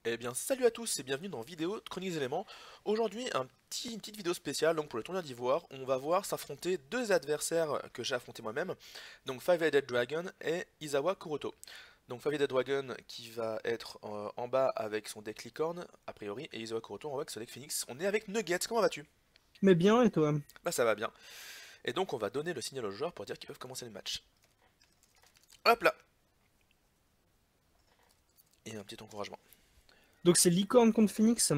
Eh bien, salut à tous et bienvenue dans Vidéo de Chroniques des éléments. Aujourd'hui, une petite vidéo spéciale donc pour le tournoi d'Ivoire. On va voir s'affronter deux adversaires que j'ai affrontés moi-même, donc Five-Headed Dragon et Izawa Kuroto. Donc Five-Headed Dragon qui va être en bas avec son deck Licorne, a priori, et Izawa Kuroto en haut avec son deck Phoenix. On est avec Nuggets, comment vas-tu? Mais bien, et toi? Bah ça va bien. Et donc on va donner le signal aux joueurs pour dire qu'ils peuvent commencer le match. Hop là! Et un petit encouragement. Donc c'est Licorne contre Phoenix.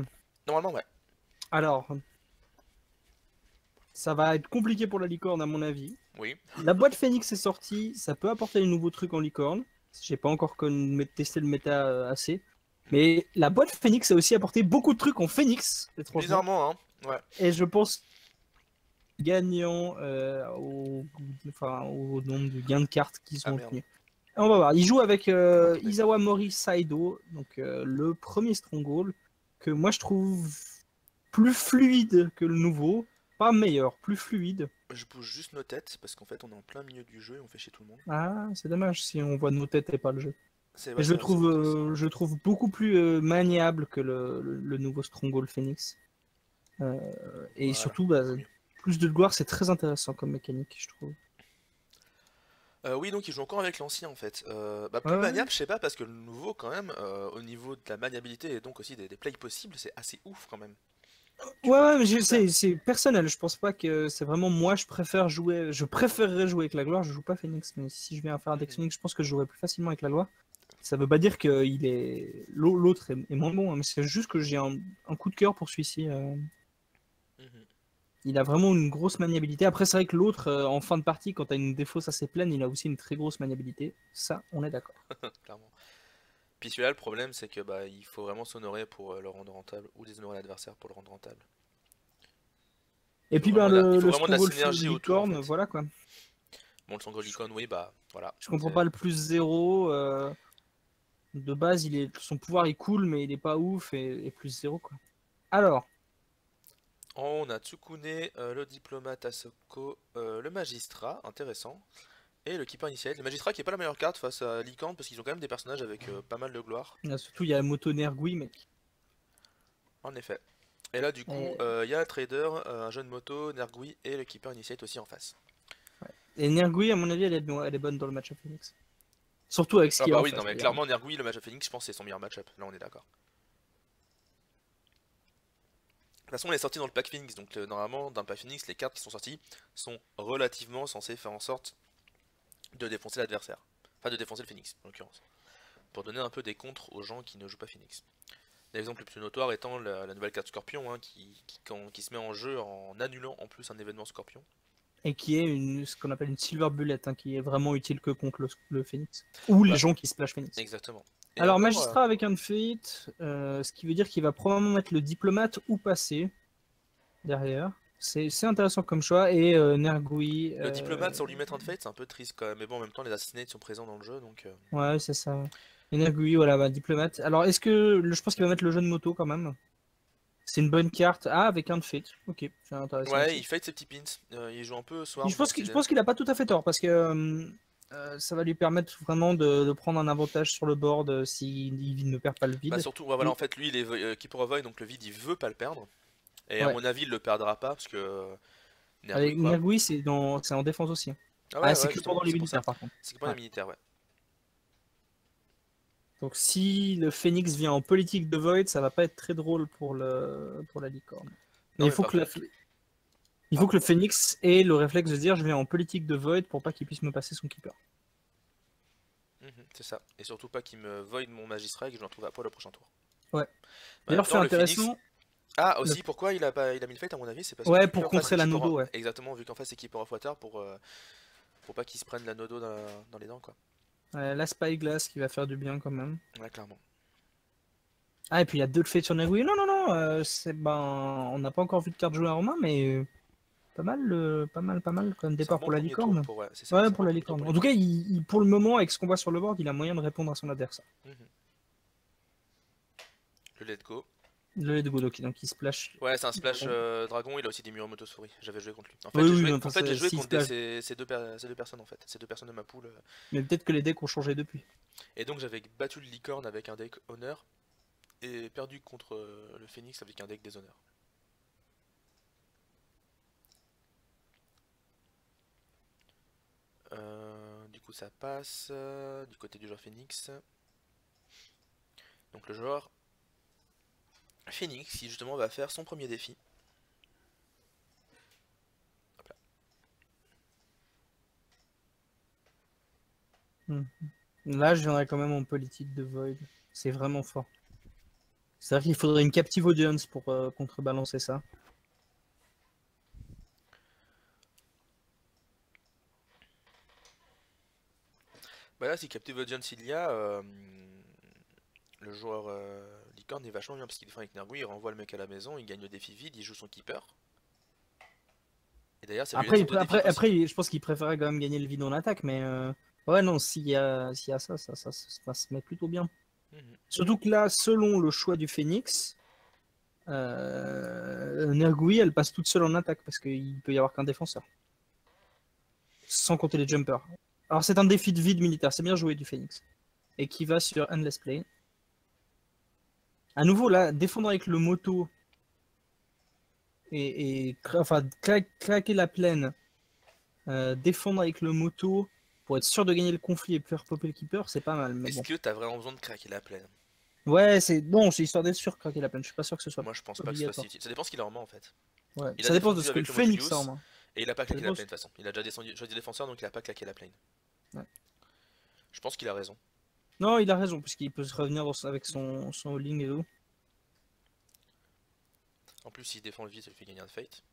Normalement, ouais. Alors, ça va être compliqué pour la Licorne à mon avis. Oui. La boîte Phoenix est sortie, ça peut apporter des nouveaux trucs en Licorne. J'ai pas encore testé le méta assez. Mais la boîte Phoenix a aussi apporté beaucoup de trucs en Phoenix, étrangement. Bizarrement, hein. Ouais. Et je pense gagnant au nombre de gains de cartes qu'ils Ah ont merde. obtenus. On va voir. Il joue avec Izawa Mori Saido, donc le premier Stronghold, que moi je trouve plus fluide que le nouveau. Pas meilleur, plus fluide. Je bouge juste nos têtes parce qu'en fait on est en plein milieu du jeu et on fait chier tout le monde. Ah, c'est dommage si on voit nos têtes et pas le jeu. C'est Mais ouais, c'est un peu triste. je le trouve beaucoup plus maniable que le nouveau Stronghold Phoenix. Euh, et Voilà, surtout, bah, beaucoup mieux. plus de gloire, c'est très intéressant comme mécanique, je trouve. Oui, donc il joue encore avec l'ancien en fait. Plus Ouais, maniable, je sais pas, parce que le nouveau, quand même, au niveau de la maniabilité et donc aussi des plays possibles, c'est assez ouf quand même. ouais, Tu mais peux tout faire. c'est personnel. Je pense pas que c'est vraiment moi. Je préférerais jouer avec la gloire. Je joue pas Phoenix, mais si je viens faire un deck Mhm, Phoenix, je pense que je jouerais plus facilement avec la gloire. Ça veut pas dire que l'autre est moins bon, hein, mais c'est juste que j'ai un coup de cœur pour celui-ci. mhm. Il a vraiment une grosse maniabilité. Après, c'est vrai que l'autre, en fin de partie, quand t'as une défausse assez pleine, il a aussi une très grosse maniabilité. Ça, on est d'accord. Clairement. Puis celui-là, le problème, c'est que bah il faut vraiment s'honorer pour le rendre rentable, ou déshonorer l'adversaire pour le rendre rentable. Et puis, ben, Il faut le vraiment de la Stronghold synergie autour en Licorne, fait. voilà quoi. Bon, le Sangre Je, Icon, oui, bah voilà. je comprends pas le plus zéro. De base, son pouvoir est cool, mais il est pas ouf et plus zéro quoi. Alors, En haut, on a Tsukune, le diplomate Asoko, le magistrat, intéressant. Et le Keeper Initiate. Le magistrat qui est pas la meilleure carte face à Lycan parce qu'ils ont quand même des personnages avec pas mal de gloire. surtout il y a Moto Nergui, mec. En effet. Et là, du coup, Et, il y a un trader, un jeune moto, Nergui et le Keeper Initiate aussi en face. ouais. Et Nergui, à mon avis, elle est bonne dans le match of Phoenix. Surtout avec ce Ah qu'il y a bah en oui, non face mais d'ailleurs. clairement, Nergui, le match of Phoenix, je pense que c'est son meilleur match-up. Là, on est d'accord. De toute façon, on est sorti dans le pack Phoenix, donc normalement, dans le pack Phoenix, les cartes qui sont sorties sont relativement censées faire en sorte de défoncer l'adversaire. Enfin, de défoncer le Phoenix, en l'occurrence. Pour donner un peu des contres aux gens qui ne jouent pas Phoenix. L'exemple le plus notoire étant la nouvelle carte Scorpion, hein, qui se met en jeu en annulant en plus un événement Scorpion. Et qui est ce qu'on appelle une Silver Bullet, hein, qui est vraiment utile que contre le Phoenix. Ou les Bah, gens qui splash Phoenix. exactement. Et Alors, encore, magistrat avec un defeat, ce qui veut dire qu'il va probablement mettre le diplomate ou passer derrière. C'est intéressant comme choix. Et Nergui, le diplomate sans lui mettre un de fate, c'est un peu triste quand même. Mais bon, en même temps, les assassinates sont présents dans le jeu, donc... ouais, c'est ça. Et Nergui, voilà, bah, diplomate. Alors, je pense qu'il va mettre le jeune moto quand même. C'est une bonne carte. Ah, avec un defeat. Ok, c'est intéressant Ouais, aussi. il fate ses petits pins. Il joue un peu Et Swarm dans cette je idée. pense qu'il a pas tout à fait tort parce que ça va lui permettre vraiment de prendre un avantage sur le board s'il ne perd pas le Bah vide. surtout, ouais, voilà, en Et fait, lui, il est Keeper of Void, donc le vide, il veut pas le perdre. Et à ouais, mon avis, il le perdra pas, parce que... Nergui, avec quoi. Nergui, c'est en défense aussi, hein. Ah Ah, ouais, c'est ouais, que justement, pendant les c'est pour ça. militaires par contre. C'est que pour les Ouais. militaires, ouais. Donc si le Phoenix vient en politique de Void, ça va pas être très drôle pour la licorne. Mais Non, mais par contre... il faut que Pardon. le Phoenix ait le réflexe de dire je viens en politique de Void pour pas qu'il puisse me passer son keeper. C'est ça. Et surtout pas qu'il me void mon magistrat et que je le retrouve à poil au prochain tour. Ouais. En même D'ailleurs, fait temps, le Phoenix... intéressant. Ah, le- aussi, pourquoi il a mis le fight à mon avis, c'est parce que Ouais, vu pour qu'en face contrer la Nodo, ouais. exactement, vu qu'en face c'est Keeper of Water pour pas qu'il se prenne la nodo dans les dents, quoi. La Spyglass qui va faire du bien quand même. Ouais, clairement. Ah, et puis il y a deux faits sur Nagui. Non, non, non, on n'a pas encore vu de carte jouer en main, mais pas mal comme C'est un départ bon pour la premier tour licorne. pour... Ouais, c'est ça, Ouais, c'est un pour bon la premier tour licorne. pour En tout cas, licorne. pour le moment, avec ce qu'on voit sur le board, il a moyen de répondre à son adversaire. Mhm. Le let go. Le Let's Go, donc il splash. Ouais, c'est un splash dragon, il a aussi des murs moto-souris. J'avais joué contre lui. En fait, Oui, oui, mais enfin, j'ai joué s'il contre splash. ces deux personnes en fait. Ces deux personnes de ma poule. Mais peut-être que les decks ont changé depuis. Et donc j'avais battu le licorne avec un deck Honor. et perdu contre le Phoenix avec un deck déshonneur. Du coup ça passe du côté du joueur Phoenix. Donc le joueur Phoenix qui justement va faire son premier défi. Hop là. Là, je viendrais quand même en politique de Void. C'est vraiment fort. C'est-à-dire qu'il faudrait une captive audience pour contrebalancer ça. Bah là si Captive Audience il y a, le joueur Licorne est vachement bien parce qu'il défend avec Nergui, il renvoie le mec à la maison, il gagne le défi vide, il joue son keeper. Et d'ailleurs ça lui laisse Après, deux défis possibles. je pense qu'il préférait quand même gagner le vide en attaque, mais ouais, non, s'il y a ça, ça se met plutôt bien. Mhm. Surtout que là, selon le choix du Phoenix, Nergui, elle passe toute seule en attaque parce qu'il peut y avoir qu'un défenseur. Sans compter les jumpers. Alors, c'est un défi de vide militaire, c'est bien joué du Phoenix. Et qui va sur Endless Play. À nouveau, là, défendre avec le moto enfin, claquer la plaine, défendre avec le moto pour être sûr de gagner le conflit et faire popper le keeper, c'est pas mal. Mais Est-ce bon. que t'as vraiment besoin de craquer la plaine? Ouais, c'est bon, c'est histoire d'être sûr de craquer la plaine. Je suis pas sûr que ce soit Moi je pense pas que ce soit si obligatoire. utile. Ça dépend ce qu'il a en main en fait. Ouais. Il a Ça dépend de défendu ce que le avec le Phoenix a en Motulius main. et il a pas Ça claqué la dépend plaine de toute façon. Il a déjà descendu choisi défenseur donc il a pas claqué la plaine. Ouais. Je pense qu'il a raison. Non, il a raison, puisqu'il peut se revenir avec son all-in et tout. En plus s'il défend le vide ça lui fait gagner un fate.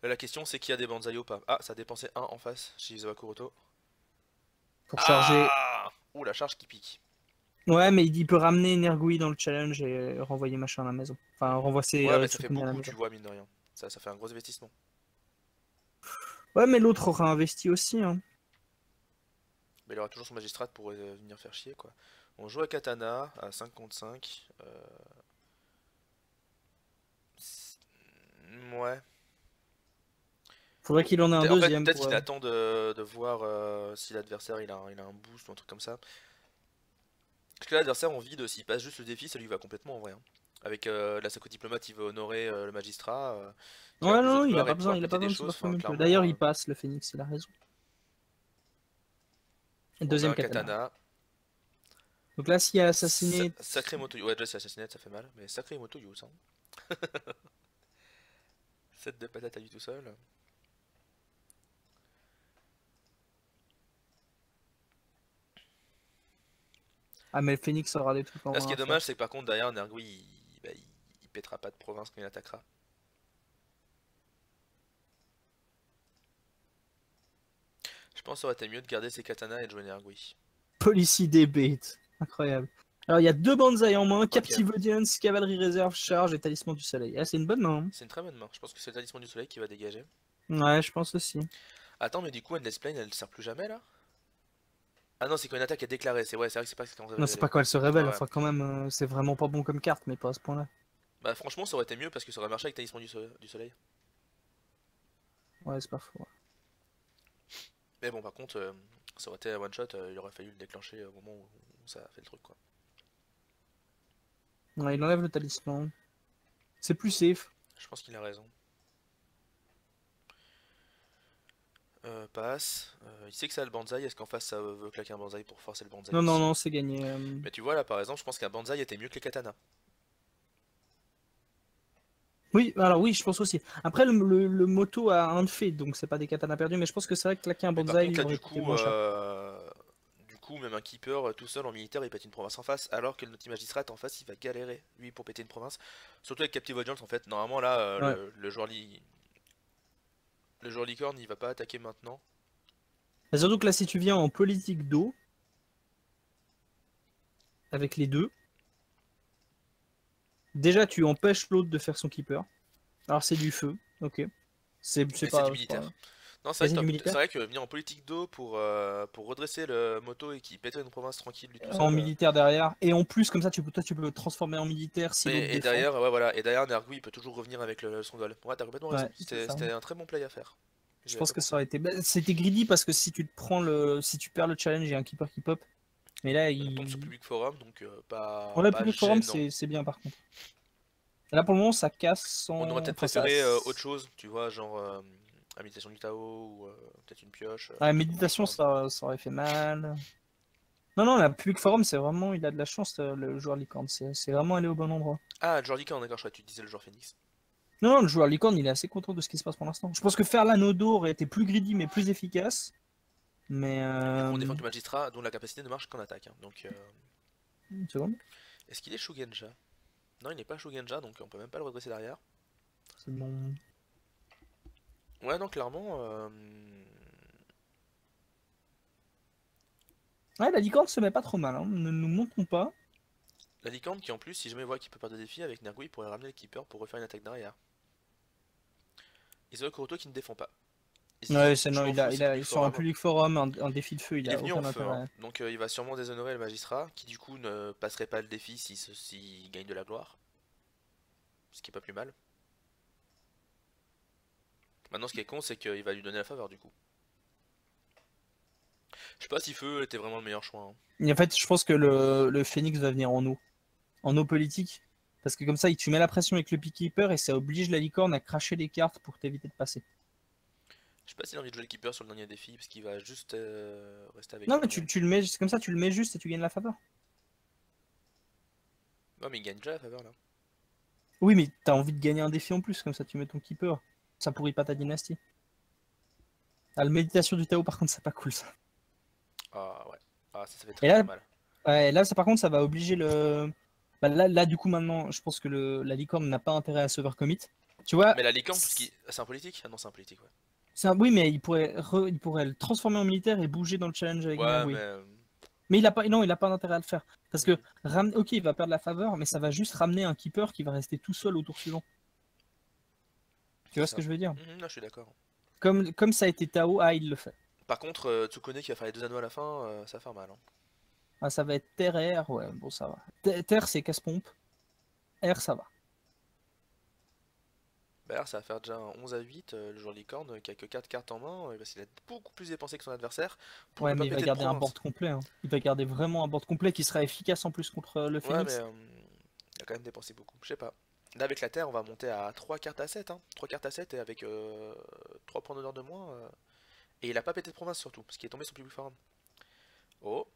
Là la question c'est qui a des banzai ou pas. Ah ça a dépensé 1 en face chez Izawa Kuroto. Pour charger. Ah ouh la charge qui pique. Ouais, mais il peut ramener Nergui dans le challenge et renvoyer machin à la maison. Enfin, renvoyer ses Ouais mais ça fait Tsukumi à la beaucoup maison. tu vois mine de rien. Ça fait un gros investissement. Ouais, mais l'autre aura investi aussi. Hein. Mais il aura toujours son magistrat pour venir faire chier quoi. On joue à Katana à 5 contre 5. Ouais. Faudrait qu'il en ait un En fait, deuxième peut-être pour. qu'il attend de voir si l'adversaire il a un boost ou un truc comme ça. Parce que l'adversaire en vide, s'il passe juste le défi, ça lui va complètement en vrai. Hein. Avec la Sako Diplomate, il veut honorer le magistrat, qui a Ouais, plus de non, gloire et pouvoir il a péter pas des besoin de se choses. battre comme Enfin, il peut. clairement, D'ailleurs, il passe le Phoenix, il a raison. Et bon, deuxième bah, katana. katana. Donc là, s'il y a assassiné. Sacré moto. Ouais, déjà, c'est assassinate, ça fait mal. Mais sacré moto use. Hein. 7 de patate à lui tout seul. Ah, mais le Phoenix aura des trucs en Là, ce main qui est à faire. dommage, c'est que par contre, derrière, Nergui, il pètera pas de province quand il attaquera. Je pense que ça aurait été mieux de garder ses katanas et de jouer Nergui. Policy Debate. Incroyable. Alors, il y a deux banzai en main, Ok. Captive Audience, Cavalerie Réserve, Charge et Talisman du Soleil. Ah, c'est une bonne main. Hein. C'est une très bonne main. Je pense que c'est le talisman du soleil qui va dégager. Ouais, je pense aussi. Attends, mais du coup, Endless Plane, elle sert plus jamais là? Ah non, c'est quand une attaque est déclarée. C'est vrai que c'est pas ce qu'on Non, avait c'est révélé. pas quand elle se révèle. Ouais. Enfin, quand même, c'est vraiment pas bon comme carte, mais pas à ce point-là. Bah, franchement, ça aurait été mieux parce que ça aurait marché avec talisman du soleil. Ouais, c'est pas faux. Mais bon, par contre, ça aurait été one shot. Il aurait fallu le déclencher au moment où ça a fait le truc quoi. Ouais, il enlève le talisman. C'est plus safe. Je pense qu'il a raison. Passe. Il sait que ça a le banzai. Est-ce qu'en face ça veut claquer un banzai pour forcer le banzai Non, non, aussi? non, c'est gagné. Mais tu vois là par exemple, je pense qu'un banzai était mieux que les katanas. Oui, alors oui, je pense aussi. Après, le moto a un de fait, donc c'est pas des katanas perdus, mais je pense que c'est vrai que claquer un Mais par bonsaï, contre il là aurait coûté du moins cher. coup même un keeper tout seul en militaire il pète une province en face alors que le petit magistrat en face il va galérer lui pour péter une province. Surtout avec Captive Audience en fait. Normalement là Ouais. le joueur licorne il va pas attaquer maintenant. Mais surtout que là, si tu viens en politique d'eau, avec les deux, déjà tu empêches l'autre de faire son keeper. Alors c'est du feu, ok. C'est Et c'est pas. du militaire. Non, Et c'est du c'est militaire. vrai que venir en politique d'eau pour redresser le moto et qui pèterait une province tranquille lui tout En seul. militaire derrière. Et en plus, comme ça, toi, tu peux le transformer en militaire si l'autre Et défend. derrière, ouais, voilà. Et derrière, Nergui il peut toujours revenir avec son goal. Ouais, t'as complètement raison. Ouais, c'est ça. C'était un très bon play à faire. Je J'y avais pense pas que pensé. ça aurait été. C'était greedy parce que si tu te prends si tu perds le challenge et un keeper qui pop, Mais là, On tombe sur Public Forum, donc On a pas Public Forum, gênant. c'est bien par contre. Là pour le moment, ça casse sans. On aurait peut-être Enfin, ça. préféré autre chose, tu vois, genre Habitation du Tao ou peut-être une pioche. La Sur Public méditation, Forum. ça aurait fait mal. Non, non, la Public Forum, c'est vraiment. Il a de la chance, le joueur licorne. C'est vraiment aller au bon endroit. Ah, le joueur Licorne, d'accord, je crois que tu disais le joueur Phoenix. Non, non, le joueur licorne, il est assez content de ce qui se passe pour l'instant. Je pense que faire l'anneau d'or aurait été plus greedy, mais plus efficace. Mais. Mais bon, on défend que le magistrat, dont la capacité ne marche qu'en attaque. Hein, donc, Une seconde. est-ce qu'il est Shugenja? Non, il n'est pas Shugenja, donc on peut même pas le redresser derrière. C'est bon. Ouais, non, clairement. Ouais, la licorne se met pas trop mal, hein. Ne nous montrons pas. La licorne qui, en plus, si jamais voit qu'il peut perdre de défi avec Nergui, il pourrait ramener le keeper pour refaire une attaque derrière. Isao Kuroto qui ne défend pas. Ici, Ouais, c'est non, toujours fou, c'est Public sur un Forum. public forum, un défi de feu, il Il est a venu aucun en feu, hein. intérêt. Donc il va sûrement déshonorer le magistrat, qui du coup ne passerait pas le défi s'il gagne de la gloire. Ce qui est pas plus mal. Maintenant, ce qui est con, c'est qu'il va lui donner la faveur du coup. Je sais pas si Feu était vraiment le meilleur choix. Hein. Et en fait, je pense que le Phoenix va venir en eau politique. Parce que comme ça, tu mets la pression avec le Peacekeeper et ça oblige la licorne à cracher les cartes pour t'éviter de passer. Je sais pas s'il a envie de jouer le keeper sur le dernier défi, parce qu'il va juste rester avec Non, lui. mais tu le mets, c'est comme ça, tu le mets juste et tu gagnes la faveur. Ouais, mais il gagne déjà la faveur là. Oui, mais t'as envie de gagner un défi en plus, comme ça tu mets ton keeper. Ça pourrit pas ta dynastie. Ah, le méditation du Tao, par contre, c'est pas cool ça. Ah ouais. Ah, ça fait Et très très là, mal. ouais, là, ça, par contre, ça va obliger le. Bah, là, du coup, maintenant, je pense que la licorne n'a pas intérêt à se overcommit. Tu vois, Mais la licorne, tout ce qui. C'est un politique? Ah non, c'est un politique, ouais. oui, mais il pourrait le transformer en militaire et bouger dans le challenge avec Ouais, Nerwi. mais. Mais non, il a pas d'intérêt à le faire. Parce que, Mhm. ok, il va perdre la faveur, mais ça va juste ramener un keeper qui va rester tout seul au tour suivant. Tu C'est vois ce que ça. je veux dire? Non, je suis d'accord. Comme ça a été Tao, ah, il le fait. Par contre, Tsukune qui va faire les deux anneaux à la fin, ça va faire mal. Hein. Ah, ça va être Terre et Air, ouais, bon, ça va. Terre, c'est casse-pompe. Air, ça va. Bah là, ça va faire déjà un 11 à 8. Le joueur licorne qui a que 4 cartes en main, parce qu'il a beaucoup plus dépensé que son adversaire pour Ouais, ne pas mais il va péter de garder un province. board complet, hein. Il va garder vraiment un board complet qui sera efficace en plus contre le Ouais, mais Phoenix. il a quand même dépensé beaucoup. Je sais pas. Là, avec la terre, on va monter à 3 cartes à 7. Hein. 3 cartes à 7 et avec 3 points d'honneur de moins. Et il a pas pété de province surtout, parce qu'il est tombé sur Public Forum. Oh,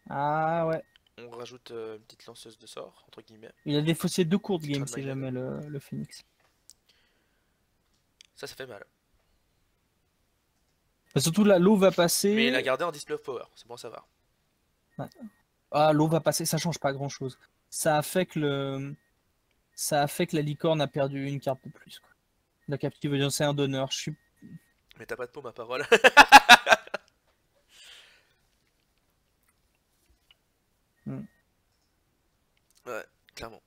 Ah ouais. on rajoute une petite lanceuse de sort, entre guillemets. Il a défaussé 2 courtes Petite games Run si My Love. jamais le Phoenix. Ça fait mal. Bah, surtout là, l'eau va Mais il a passer. gardé un display of power, c'est bon à savoir. Ouais. Ah, l'eau va passer, ça change pas grand chose. Ça a fait que Ça a fait que la licorne a perdu une carte de plus, quoi. La captive audience, c'est un donneur. Je suis. Mais t'as pas de peau, ma parole. Hmm. Ouais, clairement.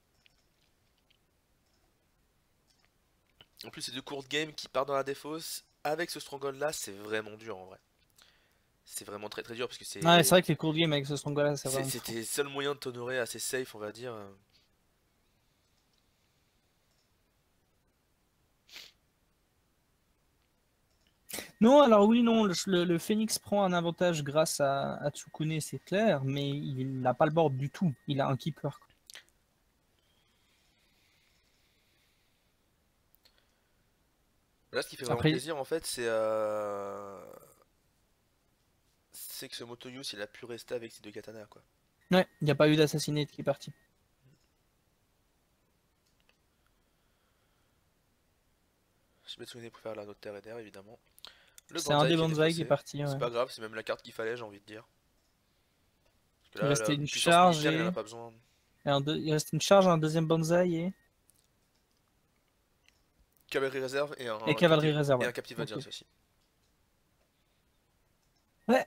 En plus, c'est deux courtes games qui partent dans la défausse. Avec ce stronghold là, c'est vraiment dur en vrai. C'est vraiment très très dur parce que Ouais, c'est vrai que les courtes games avec ce Strongola, c'est vraiment fou. c'était le seul moyen de t'honorer assez safe, on va dire. Non, alors oui, non, le Phoenix prend un avantage grâce à Tsukune, c'est clair, mais il n'a pas le board du tout. Il a un keeper, quoi. Là, ce qui fait vraiment Après, plaisir en fait, c'est que ce Motoyus il a pu rester avec ses deux katanas quoi. ouais, il n'y a pas eu d'assassinat qui est parti. Shibetsune préfère la note terre et d'air évidemment. Le C'est un Banzai des qui est bonsaïs qui est défaussé. parti, C'est ouais. pas grave, c'est même la carte qu'il fallait, j'ai envie de dire. Parce que Il là, restait la une puissance charge militaire, il en a pas besoin. il restait une charge, un deuxième bonsaï Cavalerie réserve et cavalerie réserve, et ouais. un Captive Ok. Audience aussi. Ouais.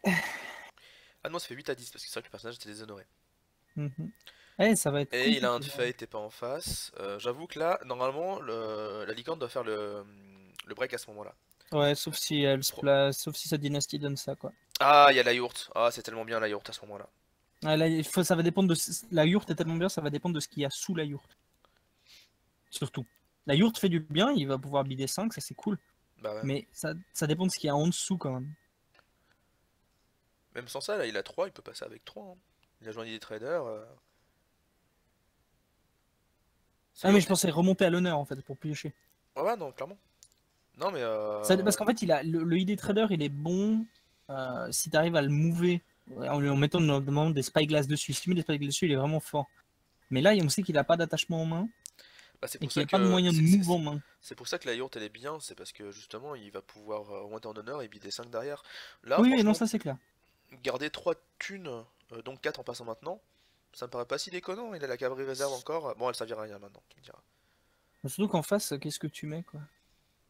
Ah non, ça fait 8 à 10 parce que c'est vrai que le personnage était déshonoré. Mhm. Eh, ça va être Et il a un compliqué, hein. Fate et pas en face. J'avoue que là, normalement, la licorne doit faire le break à ce moment-là. Ouais, sauf si elle se Pro- place, sauf si sa dynastie donne ça, quoi. Ah, il y a la yourte. Ah, c'est tellement bien la yourte à ce moment-là. Ah, là, ça va dépendre de. La yourte est tellement bien, ça va dépendre de ce qu'il y a sous la yourte. Surtout. La yourte fait du bien, il va pouvoir bider 5, ça c'est cool. Bah ouais. Mais ça dépend de ce qu'il y a en dessous quand même. Même sans ça, là, il a 3, il peut passer avec 3, hein. Il a joué un idée trader. Ah, mais Yaourt. je pensais remonter à l'honneur en fait pour piocher. Ouais, non, clairement. Non, mais Parce qu'en fait, le ID Trader, il est bon si tu arrives à le mover en mettant notamment des spyglass dessus. Si tu mets des spyglass dessus, il est vraiment fort. Mais là, on sait qu'il a pas d'attachement en main bah, c'est et pour qu'il ça n'y a pas de que moyen de move en main. c'est pour ça que la yaourt elle est bien, c'est parce que justement il va pouvoir remonter en honneur et bider 5 derrière. Là, Oui, oui, non, franchement, ça c'est clair. garder 3 thunes, donc 4 en passant maintenant, ça me paraît pas si déconnant. Il a la cavalerie réserve encore. Bon, elle servira à rien maintenant, tu me diras. Surtout qu'en face, qu'est-ce que tu mets quoi?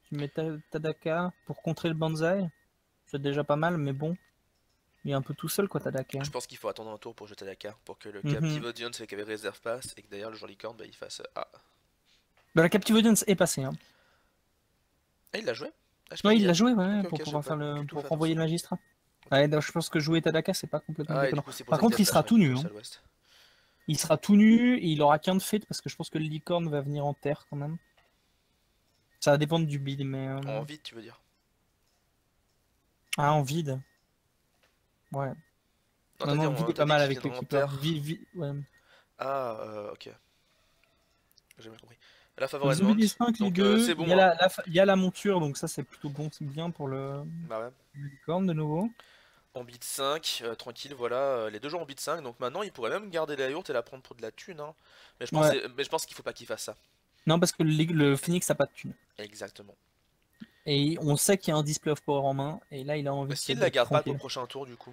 Tu mets Tadaka pour contrer le Banzai. C'est déjà pas mal, mais bon. Il est un peu tout seul quoi, Tadaka. Je pense qu'il faut attendre un tour pour jeter la carte pour que le Mhm. Captive Audience et la cavalerie réserve passe et que d'ailleurs le Jolly-Corne bah, il fasse Ah. Bah, la Captive Audience est passée. Hein. Ah, il l'a joué? Ah, j'ai pas Ouais, mis il l'a gaffe. joué Ok, ouais, ok, pour j'ai pouvoir pas faire du tout pour fait renvoyer attention. le magistrat. Ok. Ouais, donc je pense que jouer Tadaka, c'est pas complètement Ah, et du déconnant. coup c'est pour Par ça qu'il contre, il sera attacherait tout nu. plus Hein. à l'ouest. Il sera tout nu, et il aura qu'un de fait parce que je pense que le licorne va venir en terre quand même. Ça va dépendre du bid, mais. En vide, tu veux dire? Ah, en vide. Ouais. Non, Non, non, vide est t'as pas dit mal qu'il avec le viendrait en keeper. terre. Ouais. Ah, ok. J'ai mal compris. La Ils Favorite ont des Mount. 5 les Donc deux. c'est bon, hein. Il y a la monture, donc ça c'est plutôt bon, c'est bien pour Bah ouais. le licorne de nouveau. En bid 5, tranquille, voilà. Les deux joueurs en bid 5. Donc maintenant, il pourrait même garder la yaourt et la prendre pour de la thune, hein. Ouais. Mais je pense qu'il faut pas qu'il fasse ça. Non, parce que le Phoenix a pas de thune. Exactement. Et on sait qu'il y a un display of power en main, et là il a envie Est-ce qu'il la d'être garde pas pour le tranquille. prochain tour du coup?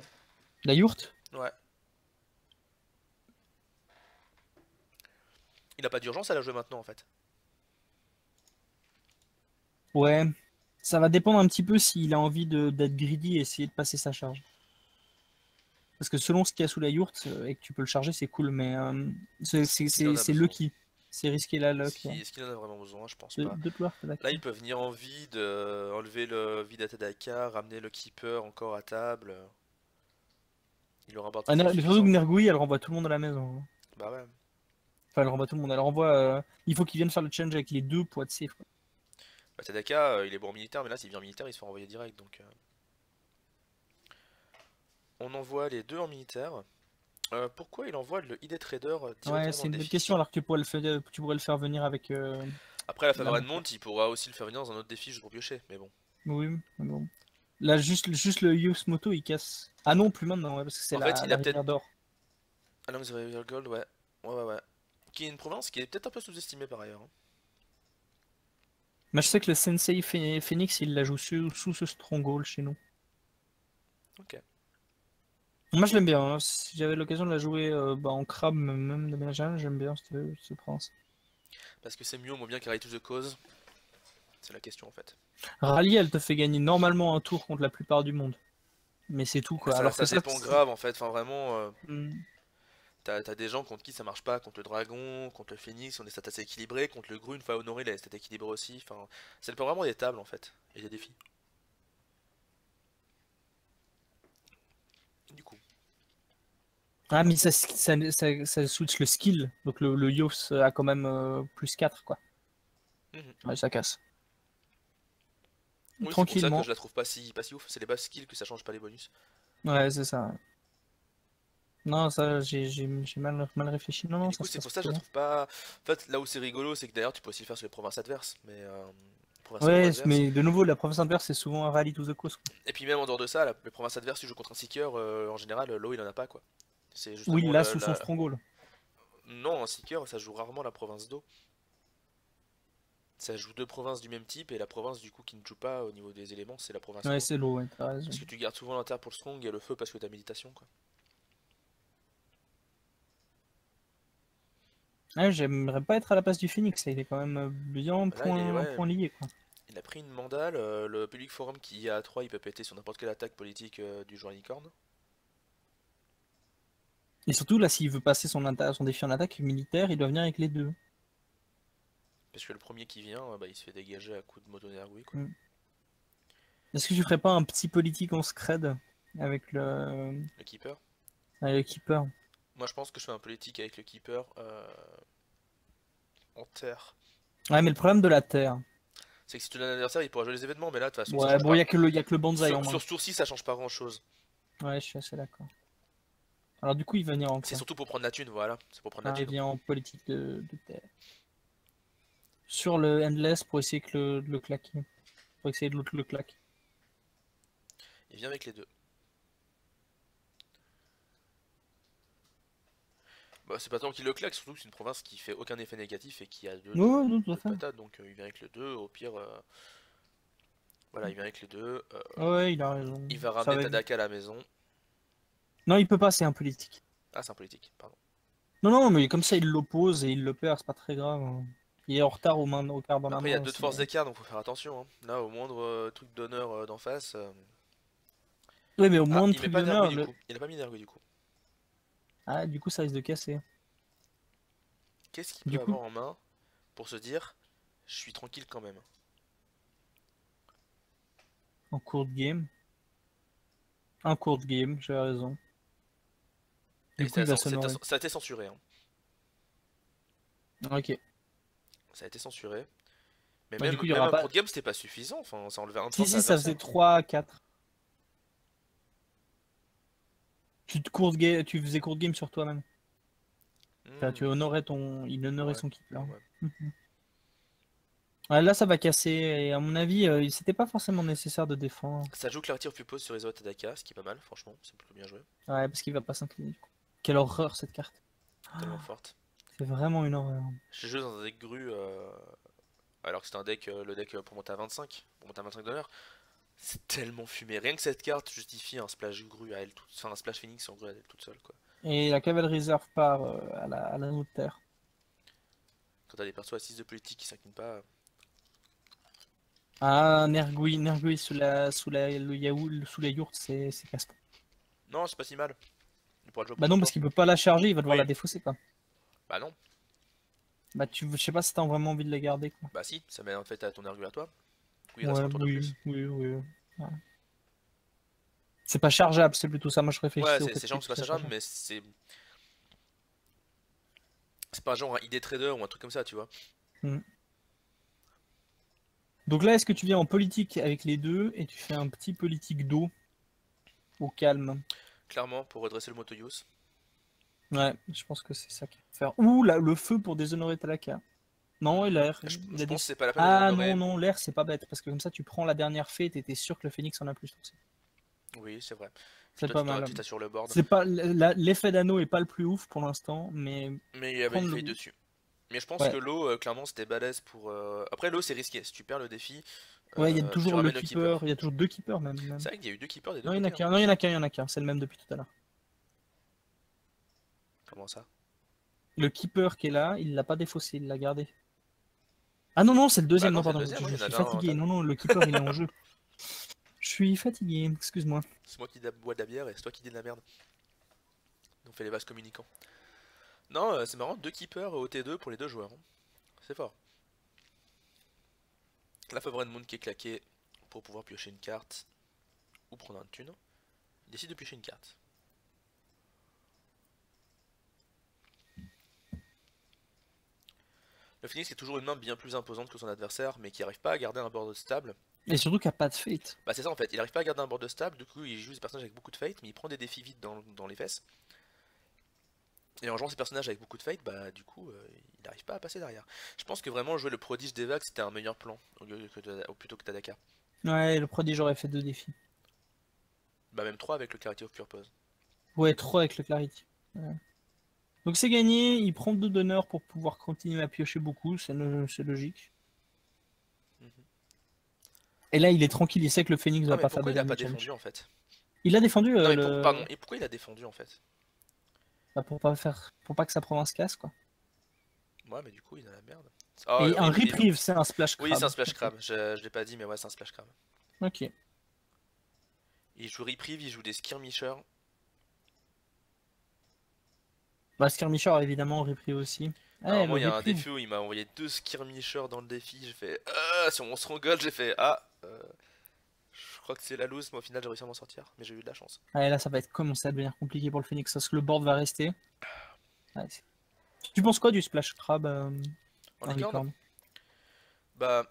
La yourte? Ouais. Il a pas d'urgence à la jouer maintenant en fait. Ouais. Ça va dépendre un petit peu s'il a envie d'être greedy et essayer de passer sa charge. Parce que selon ce qu'il y a sous la yourte et que tu peux le charger, c'est cool, mais Est-ce qu'il en a c'est besoin? lucky. C'est risqué la luck. Est-ce qu'il en a vraiment besoin? Je pense pas. De toi, Là, il peut venir en vide, enlever le vide à Tadaka, ramener le keeper encore à table. Il aura un board Ah, facile mais surtout que suffisant. Nergui, elle renvoie tout le monde à la maison. Hein. Bah ouais. Enfin, elle renvoie tout le monde. Elle renvoie. Il faut qu'ils viennent faire le challenge avec les deux pour être safe. Quoi. Bah, Tadaka, il est bon en militaire, mais là, s'il vient en militaire, il se fait renvoyer direct. Donc, on envoie les deux en militaire. Pourquoi il envoie le ID Trader Ouais, directement dans c'est le une bonne défi? question alors que tu pourrais le faire venir avec Après, la la Favorite monture. Mount, il pourra aussi le faire venir dans un autre défi juste pour piocher. Mais bon. Oui, mais bon. Là, juste le Use Moto, il casse. Ah non, plus maintenant, ouais, parce que c'est En fait, il la a peut-être. rivière d'or. Along the River Gold, ouais. Ouais. Qui est une province qui est peut-être un peu sous-estimée par ailleurs, hein. Mais je sais que le Sensei Phoenix, il la joue sous ce stronghold chez nous. Ok. Moi, je l'aime bien. Hein. Si j'avais l'occasion de la jouer en crabe, même de ménage, j'aime bien ce prince. Parce que c'est mieux ou moins bien carry to the cause? C'est la question en fait. Rally, elle te fait gagner normalement un tour contre la plupart du monde. Mais c'est tout, quoi. Alors Ça que ça, dépend grave en fait. Enfin, vraiment. Hmm. T'as des gens contre qui ça marche pas, contre le dragon, contre le phénix, on est stats assez équilibrés, contre le gru, une fois honoré, il a des stats équilibrés aussi, enfin, ça dépend vraiment des tables en fait, et des défis. Du coup, Ah, mais ça switch le skill. Donc le Yos a quand même plus 4 quoi. mhm. Ouais, ça casse. Oui, c'est pour ça que Tranquillement. je la trouve pas si ouf, c'est les bas skills que ça change pas les bonus. Ouais, c'est ça. Non, ça, j'ai mal réfléchi. Non, Et non, du ça coup, se c'est passe pour ça que je plutôt la bien. trouve pas. En fait, là où c'est rigolo, c'est que d'ailleurs tu peux aussi le faire sur les provinces adverses, mais provinces non Ouais, adverses. mais de nouveau, la province inverse, c'est souvent un rally to the cause. Quoi. Et puis même en dehors de ça, les provinces adverses, tu joues contre un seeker, en général, l'eau il en a pas quoi. C'est Oui, justement là, sous son stronghold. Non, un seeker, ça joue rarement la province d'eau. Ça joue deux provinces du même type et la province du coup qui ne joue pas au niveau des éléments c'est la province Ouais, eau. c'est l'eau, ouais, t'as raison. Parce que tu gardes souvent l'inter pour le strong et le feu parce que t'as méditation quoi. Ouais, j'aimerais pas être à la place du Phoenix, là, il est quand même bien Là il est ouais, point lié, quoi. il a pris une mandale, le public forum qui est à 3 il peut péter sur n'importe quelle attaque politique du joueur licorne. Et surtout, là, s'il veut passer son défi en attaque militaire, il doit venir avec les deux. Parce que le premier qui vient, bah, il se fait dégager à coup de moto Nergui quoi. Mm. Est-ce que tu ferais pas un petit politique en scred avec Le keeper. avec le keeper? Moi je pense que je fais un politique avec le keeper en terre. Ouais, mais le problème de la terre. C'est que si tu donnes un adversaire il pourra jouer les événements mais là de toute façon ça Ouais, change bon, pas. il y a que le banzai en main. Sur ce tour-ci ça change pas grand chose. Ouais, je suis assez d'accord. Alors du coup, il va venir en C'est quoi? surtout pour prendre la thune, voilà. C'est pour prendre la Ah, il thune. vient en politique de terre. Sur le endless pour essayer de le claquer. Pour essayer de l'autre le claque. Il vient avec les deux. Bah, c'est pas tant qu'il le claque, surtout que c'est une province qui fait aucun effet négatif et qui a deux Ouais, ouais, non, tout à de fait. patates, donc il vient avec le 2, au pire, voilà, il vient avec les deux. Ouais, il a raison. Il va Ça ramener va être... Tadaka à la maison. Non, il peut pas, c'est un politique. Ah, c'est un politique, pardon. Non, non, mais comme ça, il l'oppose et il le perd, c'est pas très grave, hein. Il est en retard au quart dans la Après, il y a main deux de aussi, force hein. d'écart, donc faut faire attention, hein. Là, au moindre truc d'honneur d'en face. Ouais, mais au Ah, moins de il met trucs pas d'ergo d'honneur, du coup. Il a pas mis d'ergo du coup. ah, du coup, ça risque de casser. Qu'est-ce qu'il Du peut coup, avoir en main pour se dire, je suis tranquille quand même. en cours de game. Un court de game, j'ai raison. Et Du coup, il va s'honorer. ça a été censuré, hein. Ok. Ça a été censuré. Mais Bah, du coup, il y même aura un pas. court de game, c'était pas suffisant. Enfin, ça enlevait un de Si, force à si, ça faisait l'adversaire. 3 4. Tu faisais court de game sur toi-même. Enfin, tu Hmm, honorais ton. Il honorait ouais, son keeper. ouais. Mhm. Ouais, là, ça va casser. Et à mon avis, c'était pas forcément nécessaire de défendre. Ça joue Clarity of Pupose sur Izo Tadaka, ce qui est pas mal, franchement. C'est plutôt bien joué. Ouais, parce qu'il va pas s'incliner. Du coup. Quelle horreur cette carte. Tellement forte. C'est vraiment une horreur. J'ai joué dans un deck grue, alors que c'était un deck, le deck pour monter à 25. Pour monter à 25 d'honneur. C'est tellement fumé. Rien que cette carte justifie un splash grue à elle toute, enfin un splash phoenix en grue à elle toute seule quoi. Et la cavalerie réserve part à la note terre. Quand t'as des persos à 6 de politique qui s'inclinent pas. Ah, Nergui le yaourt, sous la yourte, c'est casse. Non, c'est pas si mal. Il pourra le jouer Bah prochain non, parce tour. qu'il peut pas la charger, il va devoir Oui. la défausser, quoi. Bah non. Bah je sais pas si t'as vraiment envie de la garder, quoi. Bah si, ça met en fait à ton ergu à toi. Du coup, il reste Ouais, un tour de oui, plus. oui, oui. Ouais. C'est pas chargeable, c'est plutôt ça. Moi, je Ouais, réfléchissais au fait c'est que chiant, c'est tout pas ça ça chargeable. mais c'est pas genre un ID trader ou un truc comme ça, tu vois. Hmm. Donc là, est-ce que tu viens en politique avec les deux et tu fais un petit politique d'eau au calme? Clairement, pour redresser le Motoyus. Ouais, je pense que c'est ça qu'il faut faire. Ou là, le feu pour déshonorer Talaka. Non, et l'air. Il Je a dit... pense que c'est pas la peine de Ah non, déshonorer. non, l'air, c'est pas bête. Parce que comme ça, tu prends la dernière fée et t'étais sûr que le phénix en a plus aussi. Oui, c'est vrai. Puis C'est toi, pas mal. tu t'assures le board. C'est pas l'effet d'anneau est pas le plus ouf pour l'instant, mais Mais il y avait une prendre feuille le. dessus. Mais je pense que Ouais, l'eau, clairement, c'était balèze pour. Après, l'eau, c'est risqué. Si tu perds le défi, ouais, il y a tu toujours le ramènes le keeper. keeper. Il y a toujours deux keepers même. C'est vrai qu'il y a eu deux keepers des deux Non, il y en a côtés, hein. qu'un. Non, il y en a qu'un. Il y en a qu'un. C'est le même depuis tout à l'heure. Comment ça? Le keeper qui est là, il l'a pas défaussé, il l'a gardé. Ah non, non, c'est le Bah deuxième. non, Non, c'est le pardon, deuxième, oui, je il y en suis avait un. fatigué. Non, non, le keeper, il est en jeu. Je suis fatigué, excuse-moi. C'est moi qui bois de la bière et c'est toi qui dis de la merde. On fait les vases communicants. Non, c'est marrant, deux keepers au T2 pour les deux joueurs, hein. C'est fort. La Favorite Moon qui est claquée pour pouvoir piocher une carte ou prendre un thune. Il décide de piocher une carte. Le Phoenix est toujours une main bien plus imposante que son adversaire, mais qui n'arrive pas à garder un board stable. Et surtout qu'il n'y a pas de fate. Bah c'est ça en fait, il n'arrive pas à garder un board stable, du coup il joue des personnages avec beaucoup de fate, mais il prend des défis vite dans les fesses. Et en jouant ces personnages avec beaucoup de fate, bah du coup il n'arrive pas à passer derrière. Je pense que vraiment jouer le prodige d'Evac c'était un meilleur plan, plutôt que Tadaka. Ouais, le prodige aurait fait deux défis. Bah même 3 avec le Clarity of Purpose. Ouais, 3 avec le Clarity. Ouais. Donc c'est gagné, il prend 2 d'honneur pour pouvoir continuer à piocher beaucoup, c'est logique. Mhm. Et là, il est tranquille, il sait que le Phoenix Ah va mais pas faire pourquoi de il a pas damage. défendu en fait? Il a défendu Non mais le. pardon, et pourquoi il a défendu en fait? Bah, pour pas que sa province casse, quoi. Ouais mais du coup il est dans la merde. Ah Et un oui, reprieve, c'est un splash oui c'est un crab. splash crab, je l'ai pas dit mais ouais c'est un splash crab. Ok. Il joue reprieve, il joue des skirmishers. Bah, Skirmisher, évidemment, reprieve aussi. Ouais, Normalement le il y a un reprieve. défi où il m'a envoyé deux skirmishers dans le défi, j'ai fait sur mon stronghold j'ai fait je crois que c'est la loose mais au final j'ai réussi à m'en sortir, mais j'ai eu de la chance. Ouais, là, ça va être commencer à devenir compliqué pour le Phoenix, parce que le board va rester. Ouais, tu penses quoi du splash crab En en licorne? licorne? Bah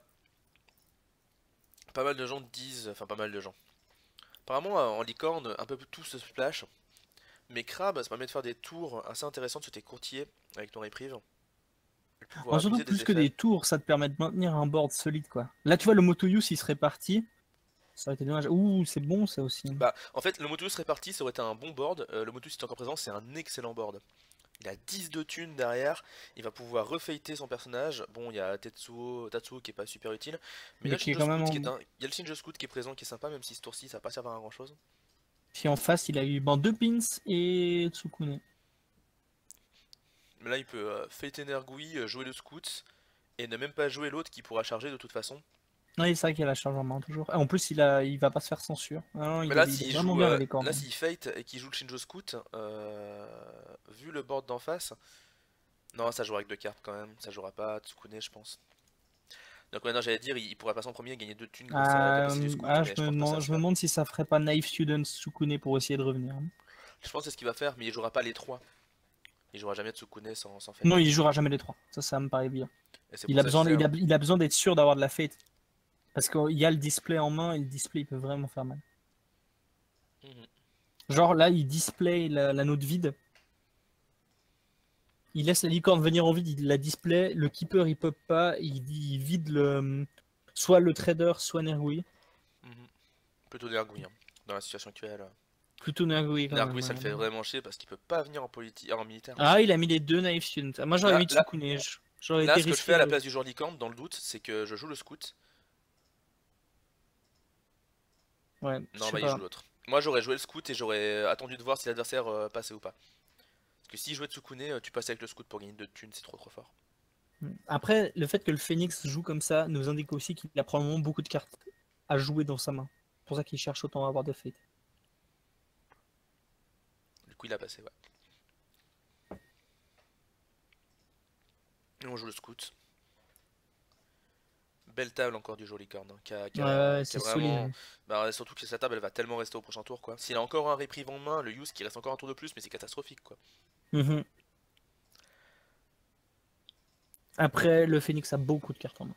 pas mal de gens disent, enfin pas mal de gens. Apparemment, en licorne, un peu tout se splash. Mais crabe, ça permet de faire des tours assez intéressants sur tes courtiers avec ton reprieve. Et pouvoir Surtout abuser plus des que effets. des tours, ça te permet de maintenir un board solide quoi. Là tu vois le Motoyus il serait parti. Ça aurait été dommage. Ouh, c'est bon ça aussi. Bah, en fait, le Motus réparti, ça aurait été un bon board. Le Motus, si est encore présent, c'est un excellent board. Il a 10 de thunes derrière, il va pouvoir refaiter son personnage. Bon, il y a Tatsuo qui est pas super utile, mais il y a Mais le qui est Shinjo quand même Scout en... qui est il y a le Shinjo Scout qui est présent, qui est sympa, même si ce tour-ci ça va pas servir à grand chose. Puis en face il a eu bon, 2 pins et Tsukune. Mais là, il peut faiter Nergui, jouer le Scout, et ne même pas jouer l'autre qui pourra charger de toute façon. Oui, c'est vrai qu'il a la charge en main toujours. Et en plus il va pas se faire censure. Non, Mais il est vraiment bien la licorne. là, s'il fate et qu'il joue le Shinjo Scout, vu le board d'en face, non, ça jouera avec deux cartes quand même, ça jouera pas Tsukune, je pense. Donc maintenant j'allais dire, il pourrait passer en premier et gagner 2 thunes grâce à la capacité du Scout, mais je pense pas que ça Je me demande si ça ferait pas Knife Student Tsukune pour essayer de revenir. Je pense que c'est ce qu'il va faire, mais il jouera pas les 3. Il jouera jamais Tsukune sans fate. Non, il jouera jamais les 3. Ça me paraît bien. Et c'est Il pour a ça que je besoin, disais, il a besoin d'être sûr d'avoir de la fate. Parce qu'il y a le display en main et le display il peut vraiment faire mal. Mhm. Genre là, il display la note vide. Il laisse la licorne venir en vide, il la display. Le keeper il pop pas, il vide soit le trader, soit Nergui. Mhm. Plutôt Nergui, hein. Dans la situation actuelle. Plutôt Nergui quand Nergui même. ça le fait vraiment chier parce qu'il peut pas venir en militaire. Ah, il a mis les 2 Knife Student. Moi j'aurais Là, mis là, Tsukune. J'aurais là, été ce que je fais risqué. à la place du joueur licorne, dans le doute, c'est que je joue le Scout. Ouais, je Non, sais bah il pas. joue l'autre. Moi j'aurais joué le Scout et j'aurais attendu de voir si l'adversaire passait ou pas. Parce que si jouait Tsukune, tu passes avec le Scout pour gagner 2 thunes, c'est trop fort. Après, le fait que le Phoenix joue comme ça nous indique aussi qu'il a probablement beaucoup de cartes à jouer dans sa main. C'est pour ça qu'il cherche autant à avoir de fate. Du coup il a passé, ouais. Et on joue le Scout. Belle table encore du joli corne, hein, Ouais, qui a c'est vraiment... solide. Bah, surtout que sa table elle va tellement rester au prochain tour quoi. S'il a encore un reprieve en main, le use qui reste encore un tour de plus, mais c'est catastrophique quoi. Mhm. Après, le Phoenix a beaucoup de cartes en main.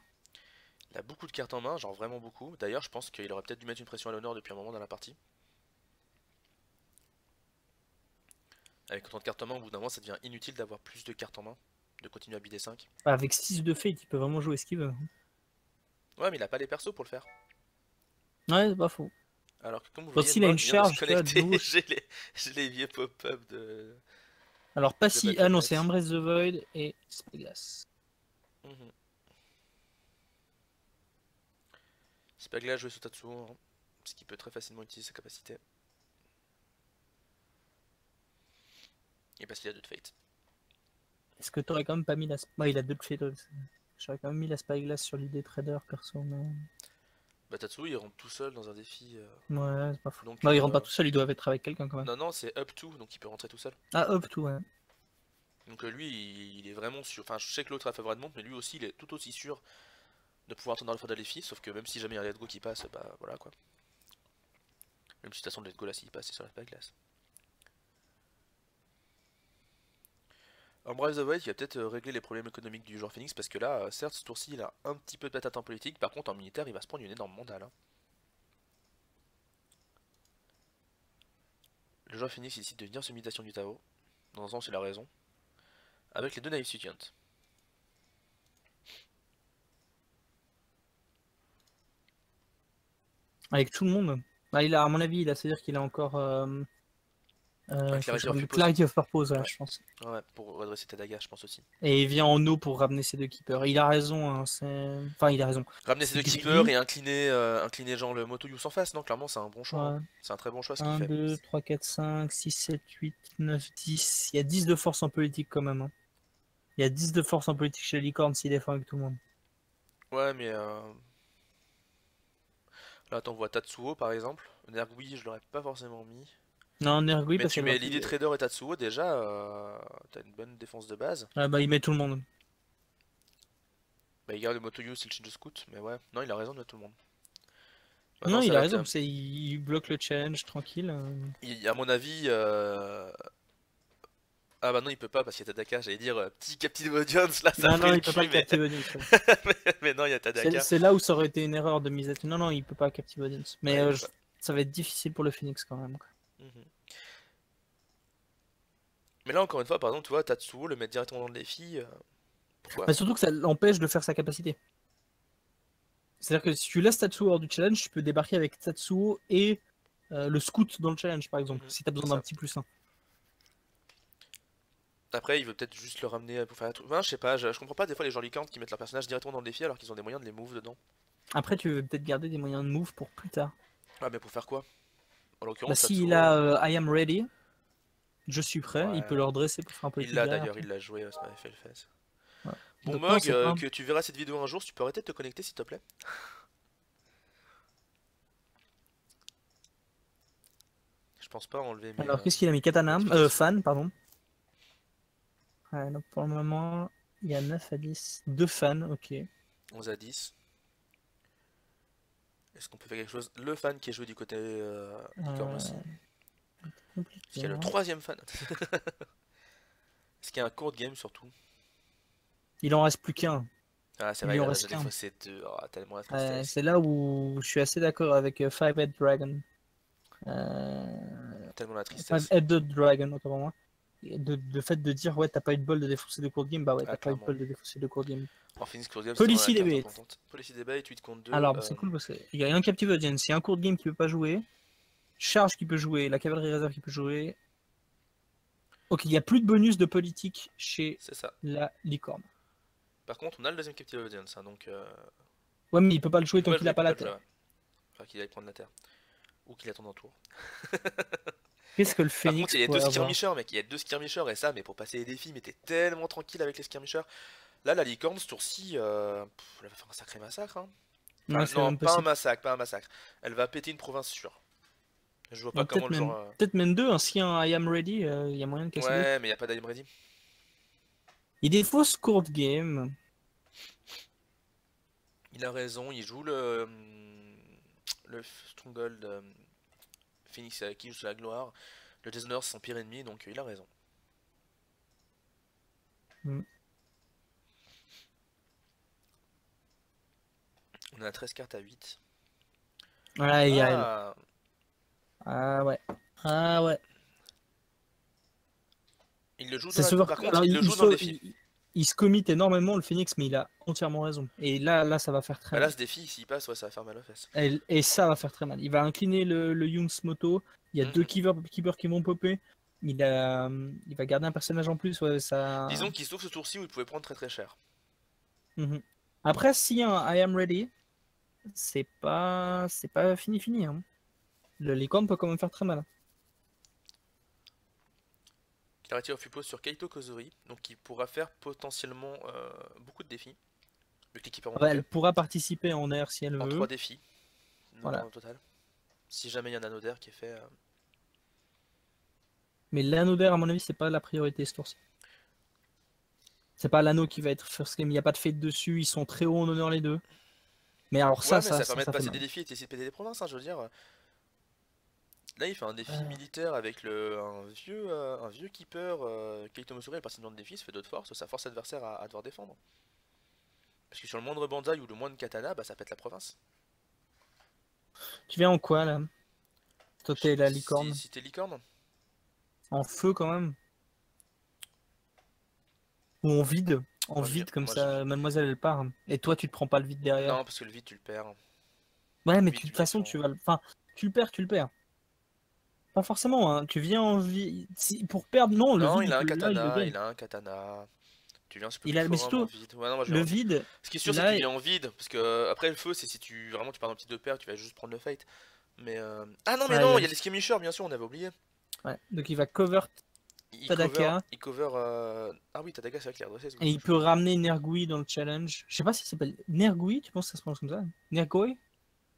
Il a beaucoup de cartes en main, genre vraiment beaucoup. D'ailleurs je pense qu'il aurait peut-être dû mettre une pression à l'honneur depuis un moment dans la partie. Avec autant de cartes en main, au bout d'un moment ça devient inutile d'avoir plus de cartes en main, de continuer à bider 5. Avec 6 de fate, il peut vraiment jouer ce qu'il veut. Ouais mais il a pas les persos pour le faire. Ouais, c'est pas faux. Alors que comme vous Bon, voyez, s'il a moi une je viens de se charge, tu vois, de connecter, nouveau. j'ai les vieux pop-up de... Alors, pas de si. Battle Ah non, Net. c'est Embrace the Void et Spyglass. Mhm. Spagla jouer sur Tatsuo, hein, parce qu'il peut très facilement utiliser sa capacité. Et parce qu'il a 2 de fate. Est-ce que t'aurais quand même pas mis la. Ouais, il a 2 de fate. J'aurais quand même mis la Spyglass sur l'idée trader perso, mais. Bah Tatsuo il rentre tout seul dans un défi. Ouais, c'est pas fou. Donc, Non, il rentre pas tout seul, il doit être avec quelqu'un quand même. Non, non, c'est up to, donc il peut rentrer tout seul. Ah, hop, tout, ouais. Donc lui, il est vraiment sûr. Enfin, je sais que l'autre a favorablement, mais lui aussi, il est tout aussi sûr de pouvoir attendre le fin de la défi. Sauf que même si jamais il y a un let's go qui passe, bah voilà quoi. Même si de toute façon, le let's go là, s'il passe, c'est sur la glace. Alors, Brave the Void, il va peut-être régler les problèmes économiques du joueur Phoenix parce que là, certes, ce tour-ci, il a un petit peu de patate en politique. Par contre, en militaire, il va se prendre une énorme mandale, hein. Le joueur Phoenix il décide de venir sur Mutation du Tao. Dans un sens, il a raison. Avec les 2 Naive Students. Avec tout le monde. Bah, il a, à mon avis, c'est-à-dire qu'il a encore. Clarity of Purpose. Clarity of Purpose, ouais, Ouais. je pense. Ouais, pour redresser tes dagas, je pense aussi. Et il vient en eau pour ramener ses 2 keepers. Il a raison, hein, Enfin, il a raison. Ramener ses 2 C'est keepers greedy. et incliner genre le Moto Use en face, non, clairement c'est un bon choix, hein. Ouais. C'est un très bon choix ce qu'il 1, fait. 2, 3, 4, 5, 6, 7, 8, 9, 10. Il y a 10 de force en politique quand même, hein. Il y a 10 de force en politique chez Licorne s'il défend avec tout le monde. Ouais, mais là, attends, on voit Tatsuo par exemple. Nergui, je l'aurais pas forcément mis. Non, Nergui, Mais parce tu qu'elle mets va. l'idée Trader et Tatsuo, déjà, t'as une bonne défense de base. Ah bah, il met tout le monde. Bah, il garde le Moto Use et le Shinjo Scout, mais ouais, non, il a raison de mettre tout le monde. Non, Maintenant, il ça a va être, raison, il bloque le challenge tranquille. à mon avis, ah bah non, il peut pas parce qu'il y a Tadaka, j'allais dire petit Captain Audience, là ça Non, ferait non, le il peut cul, pas le mais... captive audience. mais non, il y a Tadaka. C'est là où ça aurait été une erreur de mise à... Non, non, il peut pas captive audience. Mais Ouais, il peut pas. ça va être difficile pour le Phoenix quand même, quoi. Mhm. Mais là, encore une fois, par exemple, tu vois, Tatsuo, le mettre directement dans le défi, pourquoi? Bah, surtout que ça l'empêche de faire sa capacité. C'est-à-dire que si tu laisses Tatsuo hors du challenge, tu peux débarquer avec Tatsuo et le scout dans le challenge, par exemple, Mhm. si t'as C'est besoin d'un ça. petit plus 1. Après, il veut peut-être juste le ramener pour faire un truc. Enfin, je sais pas, je comprends pas des fois les gens licornes qui mettent leur personnage directement dans le défi alors qu'ils ont des moyens de les move dedans. Après, tu veux peut-être garder des moyens de move pour plus tard. Ah, mais pour faire quoi? En Bah, l'occurrence, s'il Tatsuo. a I am ready, je suis prêt, il peut Ouais. le redresser pour faire un peu Il plus l'a derrière d'ailleurs, après. il l'a joué, ça m'avait fait le fait. Ouais. Bon, Donc non, Mog, c'est pas... que tu verras cette vidéo un jour, si tu peux arrêter de te connecter s'il te plaît. Je pense pas enlever mes Alors, qu'est-ce qu'il a mis? Katana, notifications. fan, pardon. Ouais, donc pour le moment, il y a 9 à 10. 2 fans, ok. 11 à 10. Est-ce qu'on peut faire quelque chose? Le fan qui est joué du côté licorne aussi. Est-ce qu'il Compliqué, y a le hein. troisième fan? Est-ce qu'il y a un court game surtout? Il en reste plus qu'un. Ah, c'est Il vrai, lui il en a reste déjà qu'un. défaussé deux. Oh, tellement la tristesse. C'est là où je suis assez d'accord avec Five-Head Dragon. Euh, Tellement la tristesse. Five-Headed Dragon, autant pour moi. Et le fait de dire, ouais, t'as pas eu de bol de défoncer de court game, bah ouais, Ah, t'as pas eu de clairement. bol de défoncer de court game. En Phoenix Court Game, c'était vraiment la Policy carte Debate. importante. Policy Debate, 8 contre 2. Alors, c'est cool parce qu'il y a un Captive Audience, il y a un court game qui peut pas jouer, Charge qui peut jouer, la cavalerie réserve qui peut jouer. Ok, il n'y a plus de bonus de politique chez C'est ça. la licorne. Par contre, on a le deuxième Captive Audience, hein, donc Ouais, mais il peut pas le jouer il peut tant pas le qu'il jouer, a il pas peut pas la le jouer, terre. ouais. Enfin, qu'il aille prendre la terre. Ou qu'il attende un tour. Qu'est-ce que le Par contre, Phoenix il y a deux pourrait avoir? skirmishers, mec. Il y a deux skirmishers, et ça, mais pour passer les défis, mais t'es tellement tranquille avec les skirmishers. Là, la licorne, ce tour-ci, elle va faire un sacré massacre, hein. Ouais, Enfin, c'est non, même pas un possible. massacre, pas un massacre. Elle va péter une province sûre. Je vois pas Ouais, comment le genre. peut-être même deux, hein. Si un I am ready, il y a moyen de casser deux. Ouais, mais y a pas d'Aim Ready. Il défausse court game. Il a raison, il joue le Stronghold Phoenix qui joue sur la gloire. Le Dishonor c'est son pire ennemi, donc il a raison. Hmm. On a 13 cartes à 8. Voilà, il y a elle. Ah, Ah ouais. Ah ouais. il le joue dans C'est la... souvent... Par contre, Alors, il le joue dans le défi. il se commit énormément, le Phoenix, mais il a entièrement raison. Et là, ça va faire très Bah là, mal. ce défi, s'il passe, ouais, ça va faire mal aux fesses. Et ça va faire très mal. Il va incliner le Young's Moto. Il y a deux Mhm. keepers qui vont popper. Il va garder un personnage en plus. Ouais, ça... Disons qu'il sauve ce tour-ci où il pouvait prendre très très cher. Mhm. Après, s'il y a un I am ready, c'est pas fini, hein. Le licorne peut quand même faire très mal. Clarity of Pupos sur Kaito Kozori, donc il pourra faire potentiellement beaucoup de défis. Vu que l'équipe est Ouais, remontée. elle pourra participer en air si elle En veut. 3 défis, Voilà. au total. Si jamais il y a un anneau d'air qui est fait. Mais l'anneau d'air, à mon avis, c'est pas la priorité ce tour-ci. C'est pas l'anneau qui va être first game. Il n'y a pas de fade dessus. Ils sont très hauts en honneur les deux. Mais alors Ouais, mais ça permet de ça fait passer mal. des défis et d'essayer de péter des provinces, hein, je veux dire. Là, il fait un défi Euh, militaire avec un vieux keeper. Kaito Mosuri est passé dans le défi, ça fait 2 de force, ça force l'adversaire à devoir défendre. Parce que sur le moindre banzai ou le moindre katana, bah ça pète la province. Tu viens en quoi là? Toi, t'es la licorne. Si t'es licorne? En feu quand même. Ou en vide. En vide, comme Moi, je ça, vide. mademoiselle elle part. Et toi, tu te prends pas le vide derrière. Non, parce que le vide, tu le perds. Ouais, mais Vide, de tu toute le façon, défends. Enfin, tu le perds. Pas forcément, hein. Tu viens en vide. Pour perdre, non, le Non, vide, là, il le gagne. il a un katana. Tu viens un peu Il plus a... Mais fort hein, en surtout, vide. Ouais, non, moi je le vais... vide, Ce qui est sûr, c'est là, qu'il vient en vide. Parce que après le feu, c'est si tu vraiment tu pars dans petit de paire, tu vas juste prendre le fight. Mais ah non, mais ouais, non, il y a les skirmishers, bien sûr, on avait oublié. ouais. Donc il va cover Tadaka. Il cover. Ah oui, Tadaka, c'est vrai qu'il est redressé. Et il peut ramener Nergui dans le challenge. Je sais pas si ça s'appelle Nergui, tu penses que ça se prononce comme ça? Nergui?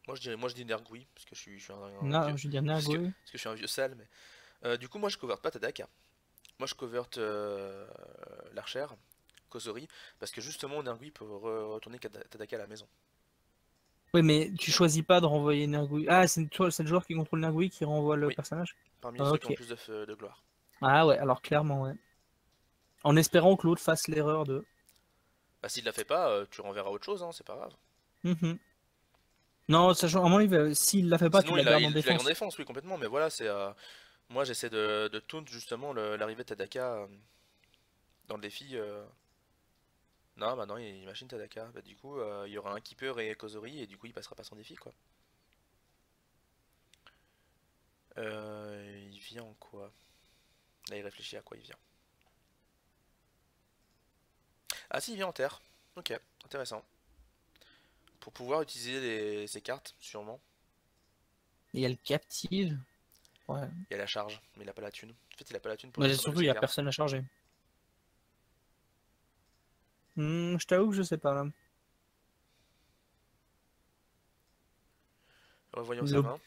Moi je dis Nergui, parce que je suis un Non, vieux. je veux dire Parce que, Nergui. parce que je suis un vieux sale, mais. Du coup, moi je coverte pas Tadaka. Moi je coverte l'archer, Kozori, parce que justement Nergui peut retourner Tadaka à la maison. Oui, mais tu choisis pas de renvoyer Nergui. Ah, c'est le joueur qui contrôle Nergui qui renvoie le Oui, personnage? parmi Ah, ceux qui ont ok. plus de gloire. Ah ouais, alors clairement, ouais. En espérant que l'autre fasse l'erreur de... Bah s'il la fait pas, tu renverras autre chose, hein, c'est pas grave. Mhm. Non, sachant, à mon avis, s'il la fait pas, tu Sinon, la gardes en tu la gardes en défense. défense, oui, complètement. Mais voilà, c'est. Moi, j'essaie de taunt justement l'arrivée de Tadaka dans le défi. Non, bah non, il imagine Tadaka. Bah, du coup, il y aura un Keeper et Kozori, et du coup, il passera pas son défi, quoi. Il vient en quoi? Là, il réfléchit à quoi il vient. Ah, si, il vient en terre. Ok, intéressant. Pour pouvoir utiliser ses cartes, sûrement. Et elle captive. Ouais. Il y a la charge, mais il a pas la thune. En fait, il a pas la thune pour Mais défendre de surtout, il ses y a cartes. personne à charger. Je t'avoue que je sais pas là. Revoyons sa Le- main.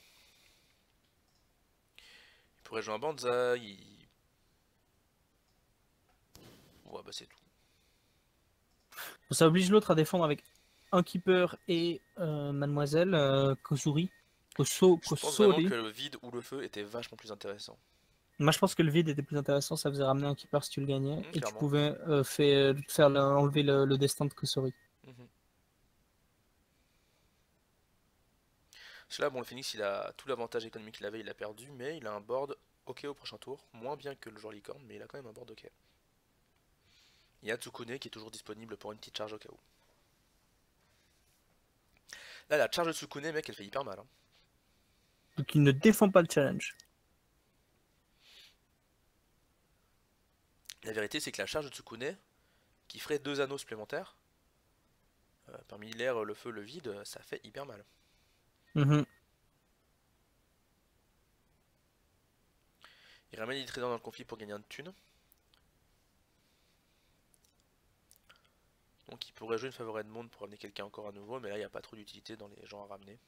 Il pourrait jouer un Banzai. Ouais, bah c'est tout. Ça oblige l'autre à défendre avec un keeper et mademoiselle Kozuri. Je pense vraiment que Kosori. le vide ou le feu était vachement plus intéressant. Moi, je pense que le vide était plus intéressant. Ça faisait ramener un keeper si tu le gagnais. Et tu Clairement. pouvais faire enlever le destin de Kosori. Mhm. Parce que là, bon, le Phoenix, il a tout l'avantage économique qu'il avait, il a perdu, mais il a un board ok au prochain tour. Moins bien que le joueur licorne, mais il a quand même un board ok. Il y a Tsukune qui est toujours disponible pour une petite charge au cas où. Là, la charge de Tsukune, mec, elle fait hyper mal, hein. Donc, il ne défend pas le challenge. La vérité, c'est que la charge de Tsukune, qui ferait 2 anneaux supplémentaires, parmi l'air, le feu, le vide, ça fait hyper mal. Mhm. Il ramène Elite Trader dans le conflit pour gagner un de thunes. Donc il pourrait jouer une favorite monde pour ramener quelqu'un encore à nouveau, mais là il n'y a pas trop d'utilité dans les gens à ramener.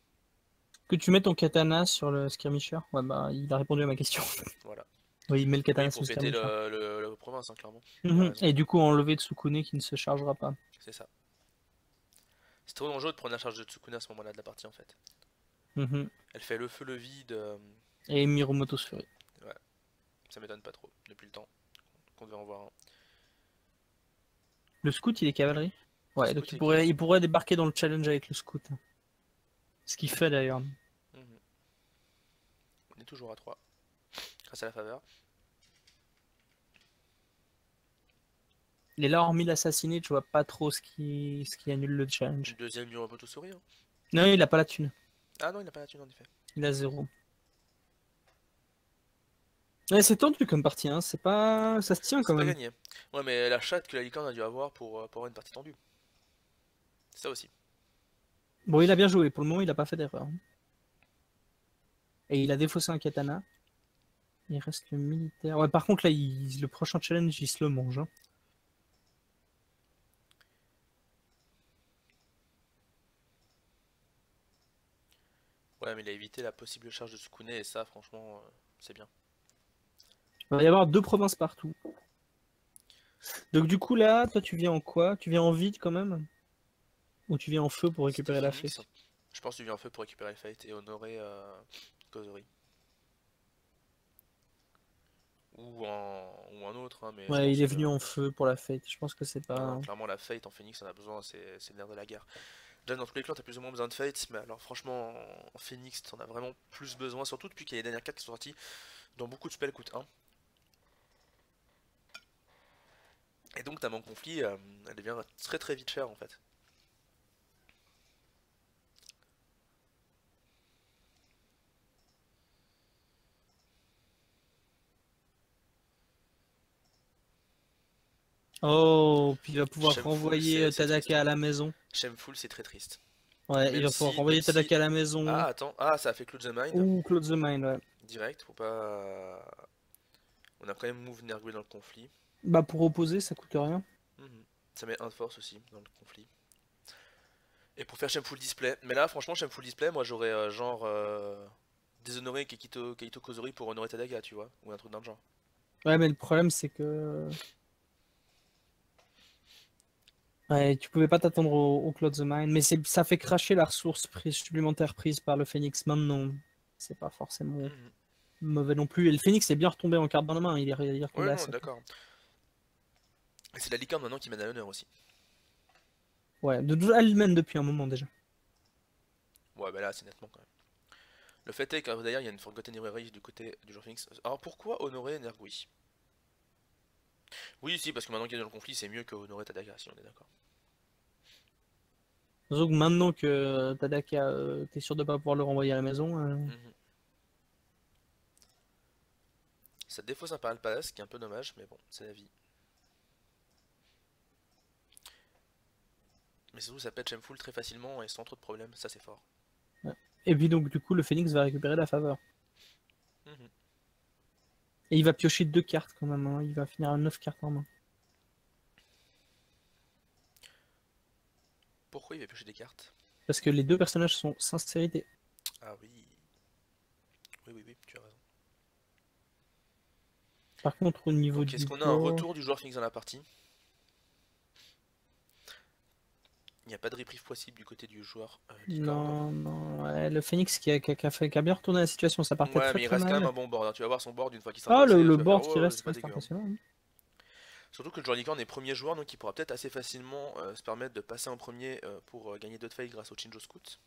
Que tu mets ton katana sur le skirmisher. Ouais, bah, il a répondu à ma question. Voilà. Oui, il met le Oui, katana sur pour le péter skirmisher. le province, hein, clairement. Il a raison. Et du coup, enlever Tsukune qui ne se chargera pas. C'est ça. C'est trop dangereux de prendre la charge de Tsukune à ce moment-là de la partie en fait. Mhm. Elle fait le feu, le vide. Et Mirumoto's Fury. Ouais, ça m'étonne pas trop depuis le temps qu'on devait en voir un. Le scout, il est cavalerie. Ouais, donc Scout et cavalerie. il pourrait débarquer dans le challenge avec le scout. Ce qu'il fait d'ailleurs. Mhm. On est toujours à 3 grâce à la faveur. Et là, hormis l'assassiné, tu vois pas trop ce qui annule le Une challenge. deuxième Miromoto souris, hein. Non, il a pas la thune. Ah non, il n'a pas la thune en effet. Il a 0. Ouais, c'est tendu comme partie, hein. C'est pas. Ça se tient C'est quand pas même. gagné. Ouais, mais la chatte que la licorne a dû avoir pour avoir une partie tendue. C'est ça aussi. Bon, il a bien joué. Pour le moment, il a pas fait d'erreur. Et il a défaussé un katana. Il reste le militaire. Ouais, par contre, là, le prochain challenge, il se le mange, hein. Ouais, mais il a évité la possible charge de Tsukune et ça, franchement, c'est bien. Il va y avoir 2 provinces partout. Donc, du coup, là, toi, tu viens en quoi? Tu viens en vide quand même? Ou tu viens en feu pour C'était récupérer la Phoenix. fête? Je pense que tu viens en feu pour récupérer le Fate et honorer Kozori. Ou un autre, hein, mais je Ouais, il pense est que venu en feu pour la fête. Je pense que c'est non, non, pas. clairement la Fate en Phoenix on a besoin, c'est le nerf de la guerre. Déjà dans tous les clans t'as plus ou moins besoin de Fate, mais alors franchement en Phoenix t'en as vraiment plus besoin, surtout depuis qu'il y a les dernières cartes qui sont sorties, dont beaucoup de spells coûtent 1. Et donc ta main en conflit, elle devient très très vite chère en fait. Oh, puis il va pouvoir Shameful renvoyer c'est triste, Tadaka hein. à la maison. Shameful c'est très triste. Ouais, il Même va pouvoir si, renvoyer même si... Tadaka à la Ah maison. attends, ah ça a fait Close the Mind, Ou Close the Mind, ouais. direct, faut pas... On a quand même move Nergul dans le conflit. Bah, pour opposer, ça coûte rien. Mhm. Ça met un de force aussi dans le conflit. Et pour faire Shameful Display. Mais là, franchement, Shameful Display, moi j'aurais genre déshonoré Keito Kozori pour honorer Tadaga, tu vois. Ou un truc dans le genre. Ouais, mais le problème, c'est que. Ouais, tu pouvais pas t'attendre au Close the Mind. Mais ça fait cracher la ressource supplémentaire prise par le Phoenix maintenant. C'est pas forcément Mhm. mauvais non plus. Et le Phoenix est bien retombé en carte dans la main. Il est Ouais, retombé à non, 7. d'accord. Et c'est la licorne maintenant qui mène à l'honneur aussi. Ouais, elle mène depuis un moment déjà. Ouais, bah là, c'est nettement quand même. Le fait est que d'ailleurs, il y a une Forgotten Heroic du côté du joueur Phoenix. Alors pourquoi honorer Nergui? Oui, si, parce que maintenant qu'il y a dans le conflit, c'est mieux que honorer Tadaka, si on est d'accord. Donc maintenant que Tadaka, t'es sûr de pas pouvoir le renvoyer à la maison. Mhm. Ça défausse un peu le palace, ce qui est un peu dommage, mais bon, c'est la vie. Mais surtout, ça pète Shameful très facilement et sans trop de problèmes, ça c'est fort. Ouais. Et puis donc du coup le Phoenix va récupérer la faveur. Mhm. Et il va piocher 2 cartes quand même, hein. Il va finir à 9 cartes en main. Pourquoi il va piocher des cartes? Parce que les 2 personnages sont sincérité. Ah oui. Oui, oui, oui, tu as raison. Par contre au niveau Donc, est-ce du qu'on a un board... retour du joueur Phoenix dans la partie? Il n'y a pas de reprieve possible du côté du joueur Licorne. Non, non, ouais, le Phoenix qui a bien retourné la situation, ça partait Ouais, très mais il très reste quand même mal. un bon board, hein. Tu vas voir son board une fois qu'il sera Ah, passé, le tu vas faire board qui oh, c'est pas reste dégueu, hein. impressionnant. Surtout que le joueur Licorne est premier joueur, donc il pourra peut-être assez facilement se permettre de passer en premier pour gagner d'autres failles grâce au Chinjo Scout.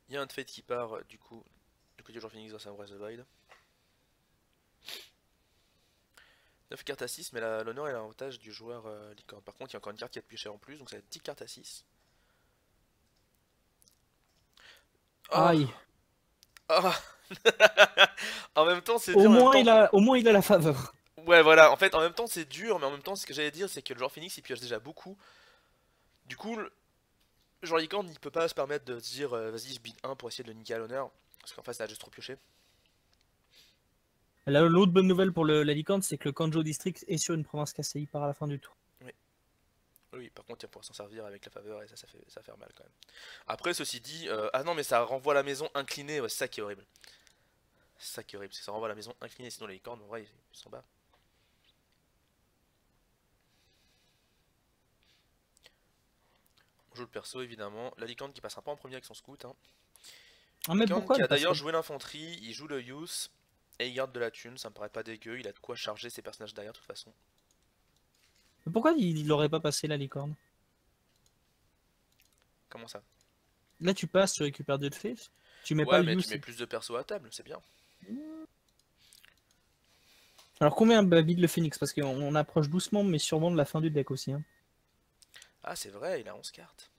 Il y a un Fate qui part du coup du côté du joueur Phoenix grâce à Breath of the Wild. 9 cartes à 6, mais l'honneur et l'avantage du joueur Licorne. Par contre, il y a encore une carte qui est plus chère en plus, donc ça va être 10 cartes à 6. Oh, Aïe. oh. En même temps, c'est dur, en même temps. Au moins il a la faveur. Ouais, voilà, en fait, en même temps, c'est dur, mais en même temps, ce que j'allais dire, c'est que le joueur Phoenix il pioche déjà beaucoup. Du coup, le joueur Licorne il peut pas se permettre de se dire vas-y, je bid 1 pour essayer de le niquer à l'honneur, parce qu'en face, ça a juste trop pioché. Là, l'autre bonne nouvelle pour la licorne, c'est que le Kanjo District est sur une province cassée, il part à la fin du tour. Oui. Oui, par contre, il pourra s'en servir avec la faveur et ça fait mal quand même. Après, ceci dit, ah non, mais ça renvoie la maison inclinée, ouais, c'est ça qui est horrible. C'est ça qui est horrible, c'est que ça renvoie la maison inclinée, sinon les licornes, en vrai, ils s'en battent. On joue le perso évidemment. La licorne qui passera pas en premier avec son scout. Hein. Ah, mais Licorne pourquoi qui elle a passe d'ailleurs joué l'infanterie, il joue le youth et il garde de la thune, ça me paraît pas dégueu, il a de quoi charger ses personnages derrière de toute façon. Mais pourquoi il aurait pas passé la licorne? Comment ça? Là, tu passes, tu récupères 2 de tu mets pas Ouais, le mais tu use. mets plus de persos à table, c'est bien. Alors, combien bide le Phoenix? Parce qu'on approche doucement, mais sûrement de la fin du deck aussi. Hein. Ah, c'est vrai, il a 11 cartes.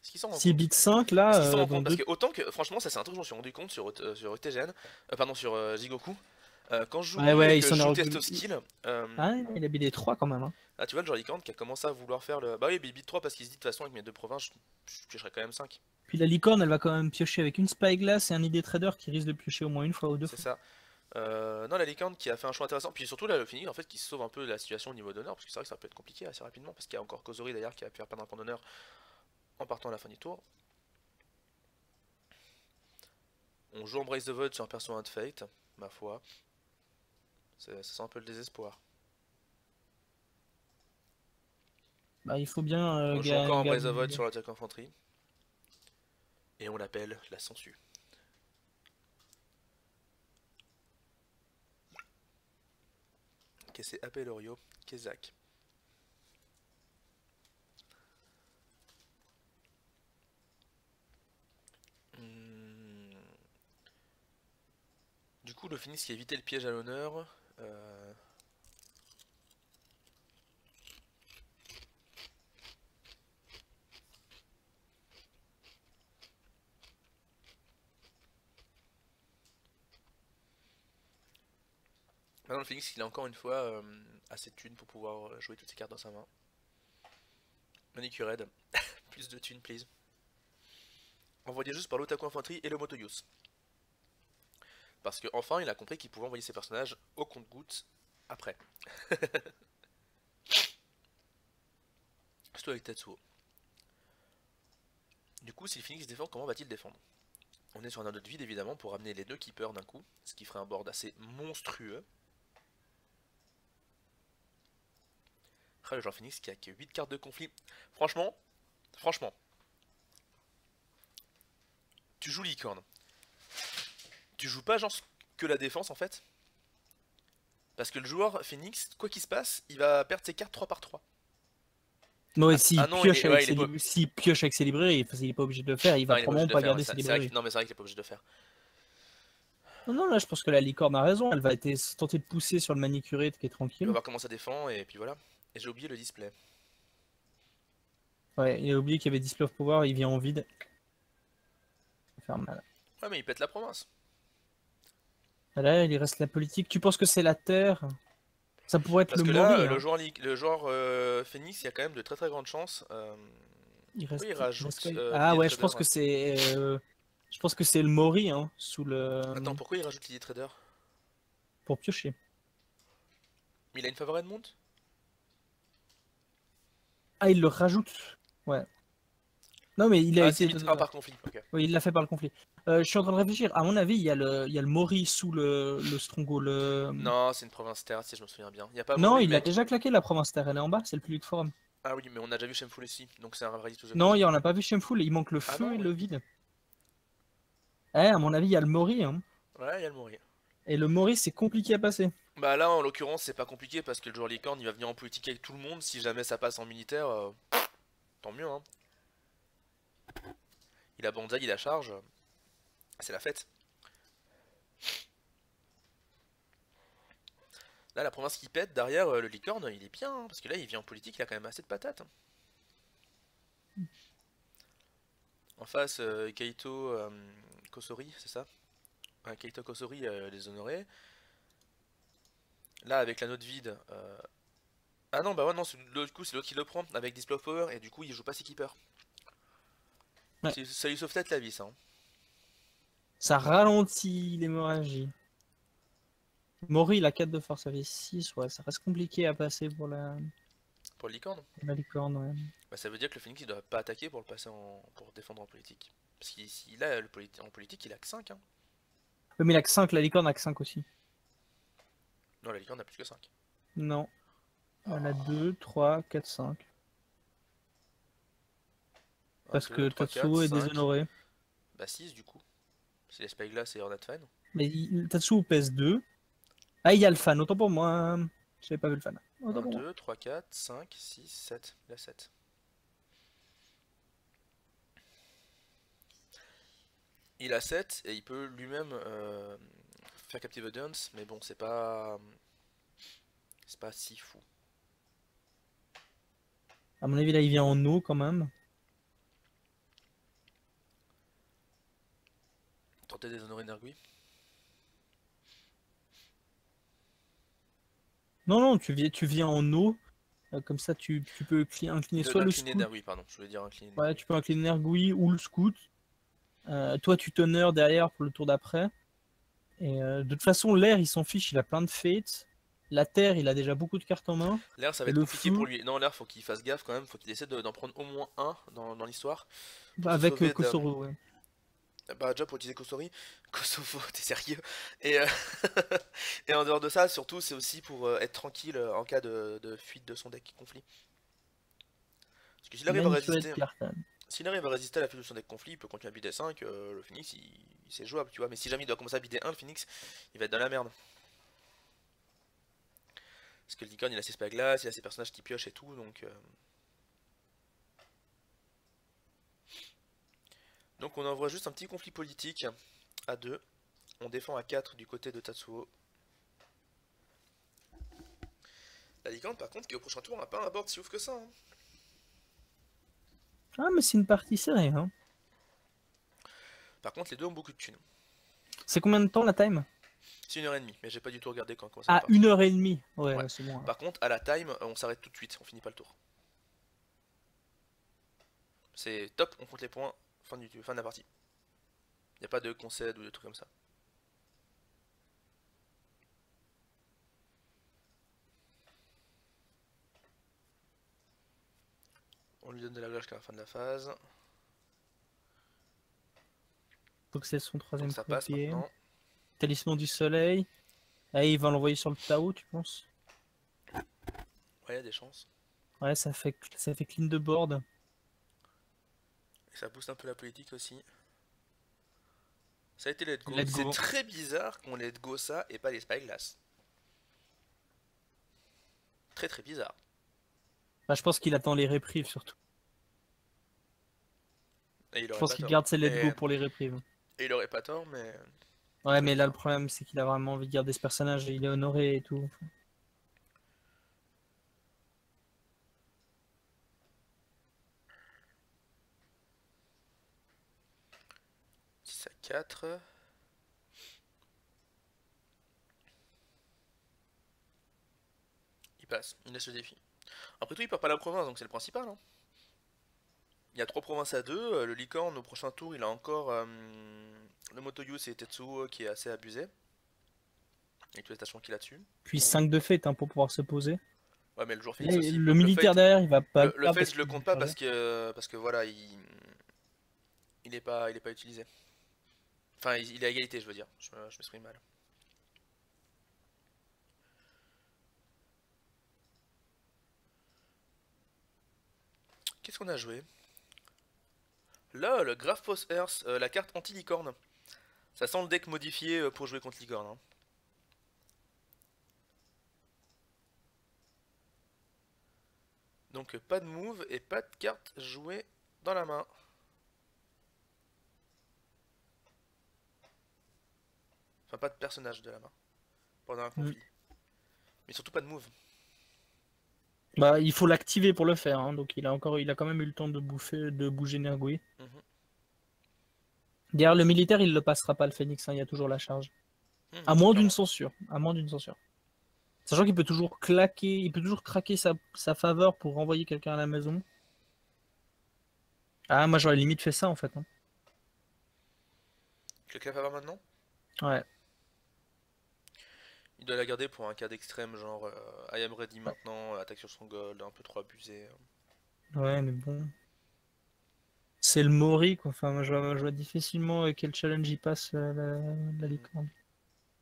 Est-ce qu'il s'en rend S'il compte? bide 5, Est-ce là, qu'il s'en rend dans compte? Parce deux... que autant que, franchement, ça c'est un truc que je me suis rendu compte sur UTGN, pardon, sur Jigoku. Quand je joue Ouais, mieux et ouais, il que je s'en est joue rendu... Testo Skill, Ah, il a bidé 3 quand même. Hein. ah, tu vois le joueur Licorne qui a commencé à vouloir faire le. Bah oui, il bid 3 parce qu'il se dit de toute façon avec mes deux provinces, je piocherais quand même 5. Puis la licorne, elle va quand même piocher avec une Spyglass et un ID Trader qui risque de piocher au moins une fois ou 2 C'est fois. ça. Non, la Licorne qui a fait un choix intéressant. Puis surtout là, le Phoenix en fait qui sauve un peu la situation au niveau d'honneur. Parce que c'est vrai que ça peut être compliqué assez rapidement. Parce qu'il y a encore Kozori d'ailleurs qui a pu faire perdre un point d'honneur en partant à la fin du tour. On joue Embrace the Void sur un perso de Fate, ma foi. Ça sent un peu le désespoir. Bah, il faut bien On joue encore Embrace the Void sur l'attaque infanterie. Et on l'appelle la sangsue. Ok, c'est Apelorio, Kezak. Du coup, le Phoenix qui a évité le piège à l'honneur. Maintenant, le Phoenix, il a encore une fois assez de thunes pour pouvoir jouer toutes ses cartes dans sa main. Manicure Red, plus de thunes, please. Envoyé juste par l'Otaku Infanterie et le Motoyus. Parce qu'enfin, il a compris qu'il pouvait envoyer ses personnages au compte-gouttes après. Surtout avec Tetsuo. Du coup, si le Phoenix défend, comment va-t-il défendre? On est sur un nœud de vide évidemment pour amener les deux keepers d'un coup, ce qui ferait un board assez monstrueux. Ah, le joueur Phoenix qui a que 8 cartes de conflit. Franchement, tu joues licorne. Tu joues pas genre que la défense en fait. Parce que le joueur Phoenix, quoi qu'il se passe, il va perdre ses cartes 3 par 3. Non, et Ah non, il est, ouais, il est pas... s'il pioche avec ses librairies, enfin, il est pas obligé de le faire, il Non, va il est pas obligé probablement de le pas faire, ouais, garder ses c'est vrai librairies. non, mais c'est vrai qu'il est pas obligé de le faire. Non, non, là, je pense que la licorne a raison. Elle va tenter de pousser sur le manicurite qui est Il va tranquille. voir comment ça défend, et puis voilà. Et j'ai oublié le display. Ouais, il a oublié qu'il y avait Display of Power, il vient en vide. Ça va faire mal. Ouais, mais il pète la province. Là, il reste la politique. Tu penses que c'est la Terre? Ça pourrait être Parce le que là, Mori, le hein. joueur, le joueur Phoenix, il y a quand même de très très grandes chances. Pourquoi il Il reste rajoute quoi? Ah Lily ouais, Trader? je pense que c'est le Mori, hein, sous Attends, pourquoi il rajoute Lily Trader? pour piocher. Mais il a une faveur Edmond? Ah, il le rajoute. Ouais. Non, mais il a Ah, c'est été. limite 1 par conflit. Ok. Oui, il l'a fait par le conflit. Je suis en train de réfléchir. À mon avis, il y a le Mori sous le Stronghold. Non, c'est une province terre, si je me souviens bien. Il y a pas Non, Mori, il a mais. déjà claqué la province Terre. Elle est en bas, c'est le public forum. Ah oui, mais on a déjà vu Shameful ici, donc c'est un Ready to the Non, Cause. il y en a pas vu Shameful. Il manque le Ah feu non, et ouais. le vide. Eh, à mon avis, il y a le Mori, hein. Ouais, il y a le Mori. Et le Mori, c'est compliqué à passer. Bah là, en l'occurrence, c'est pas compliqué parce que le joueur licorne, il va venir en politique avec tout le monde. Si jamais ça passe en militaire, tant mieux, hein. Il a Banzai, il a charge. C'est la fête. Là, la province qui pète derrière le licorne, il est bien, hein, parce que là, il vient en politique, il a quand même assez de patates, hein. En face, Kaito Kosori, c'est ça? Ouais, Kaito Kosori les honorer. Là, avec la note vide. Ah non, bah ouais, non, l'autre coup, c'est l'autre qui le prend avec Display of Power, et du coup, il joue pas ses keepers. Ouais. Ça lui sauve peut-être la vie, ça, hein. Ça ralentit l'hémorragie. Mori, il a 4 de force avec 6. Ouais, ça reste compliqué à passer Pour le licorne. pour la licorne. Ouais. Bah, ça veut dire que le Phoenix, il doit pas attaquer pour le passer pour défendre en politique. Parce qu'il a en politique, il a que 5, hein. Ouais, mais il a que 5, la licorne a que 5 aussi. Non, la licorne a plus que 5. Non. Elle a 2, 3, 4, 5. 1, Parce 2, que 3, 4, Tatsuo est 5. déshonoré. Bah 6 du coup. C'est les Spyglass et Hornet Fan. Mais Tatsuo pèse 2. Ah, il y a le fan, autant pour moi. J'avais pas vu le fan. Autant 1, pour moi. 2, 3, 4, 5, 6, 7. Il a 7. Il a 7 et il peut lui-même faire Captive Audience, mais bon, c'est pas. C'est pas si fou. À mon avis, là, il vient en eau quand même. Tenter des honorés Nergui. Non, non, tu viens en eau. Comme ça, tu peux incliner soit le D'incliner scout. Nergui, pardon. Je voulais dire incliner Ouais, Nergui. tu peux incliner Nergui ou le scout. Toi, tu t'honores derrière pour le tour d'après. Et de toute façon, l'air, il s'en fiche, il a plein de fates. La terre, il a déjà beaucoup de cartes en main. L'air, ça va Et être le compliqué pour feu, lui. Non, l'air, faut qu'il fasse gaffe quand même. Faut qu'il essaie d'en prendre au moins un dans l'histoire. Pour se avec sauver de. Kosoro, ouais. Bah déjà pour utiliser Kosori, Kosovo, t'es sérieux? Et, et en dehors de ça, surtout, c'est aussi pour être tranquille en cas de fuite de son deck conflit. Parce que Manicurate Cartan. s'il arrive à résister à la fuite de son deck conflit, il peut continuer à bider 5, le Phoenix, c'est jouable, tu vois. Mais si jamais il doit commencer à bider 1, le Phoenix, il va être dans la merde. Parce que le Licorne, il a ses Spyglass, il a ses personnages qui piochent et tout, donc... Donc on envoie juste un petit conflit politique à 2. On défend à 4 du côté de Tatsuo. La Licorne par contre qui au prochain tour n'a pas un board si ouf que ça, hein. Ah, mais c'est une partie serrée, hein. Par contre les deux ont beaucoup de thunes. C'est combien de temps la time? C'est 1h30, mais j'ai pas du tout regardé quand ça Ah, va partir. 1h30. Ouais, Ouais. c'est bon. Hein. Par contre à la time on s'arrête tout de suite, on finit pas le tour. C'est top, on compte les points, fin de la partie. Y a pas de concède ou de trucs comme ça. On lui donne de la gauche jusqu'à la fin de la phase. Faut que c'est son Donc troisième ça passe pied. maintenant. Talisman du soleil. Ah, il va l'envoyer sur le Tao, tu penses? Ouais, y a des chances. Ouais, ça fait clean de board. Et ça booste un peu la politique aussi. Ça a été let go. Let C'est go. très bizarre qu'on let go ça et pas les Spyglass. très très bizarre. Bah, je pense qu'il attend les réprives surtout. Et il Je aurait pense pas qu'il tort. garde ses let's go pour les réprives. Et il aurait pas tort, mais Ouais, très mais là, le bizarre. problème, c'est qu'il a vraiment envie de garder ce personnage et il est honoré et tout. 6 à 4. Il passe, il laisse le défi. Après tout, il perd pas la province, donc c'est le principal. Hein. Il y a 3 provinces à 2. Le licorne, au prochain tour, il a encore le Motoyu et Tetsuo qui est assez abusé. Avec tous les attachements qu'il a dessus. Puis 5 de fête hein, pour pouvoir se poser. Ouais, mais le jour Phoenix Et aussi. le Donc militaire derrière, il va pas le le perdre Fate, parce je le qu'il compte est pas chargé. parce que voilà, il est pas utilisé. Enfin, il est à égalité, je veux dire. Je m'exprime mal. Qu'est-ce qu'on a joué? Là, le Grave Post Earth, la carte anti-licorne. Ça sent le deck modifié pour jouer contre licorne. Hein. Donc pas de move et pas de carte jouée dans la main. Enfin, pas de personnage de la main. Pendant un conflit. Mais surtout pas de move. Bah, il faut l'activer pour le faire, hein, donc il a quand même eu le temps de bouger Nergui. Mhm. Derrière le militaire, il le passera pas le Phoenix, hein, il y a toujours la charge. Mhm, À moins d'une clairement. censure. À moins d'une censure. Sachant qu'il peut toujours claquer, il peut toujours craquer sa faveur pour renvoyer quelqu'un à la maison. Ah, moi j'aurais limite fait ça en fait. Hein. Tu le clap avant maintenant? Ouais. Il doit la garder pour un cas d'extrême, genre I am ready maintenant, attaque sur son gold, un peu trop abusé. Ouais, mais bon. C'est le Mori, quoi. Enfin, moi, je vois difficilement quel challenge il passe la licorne.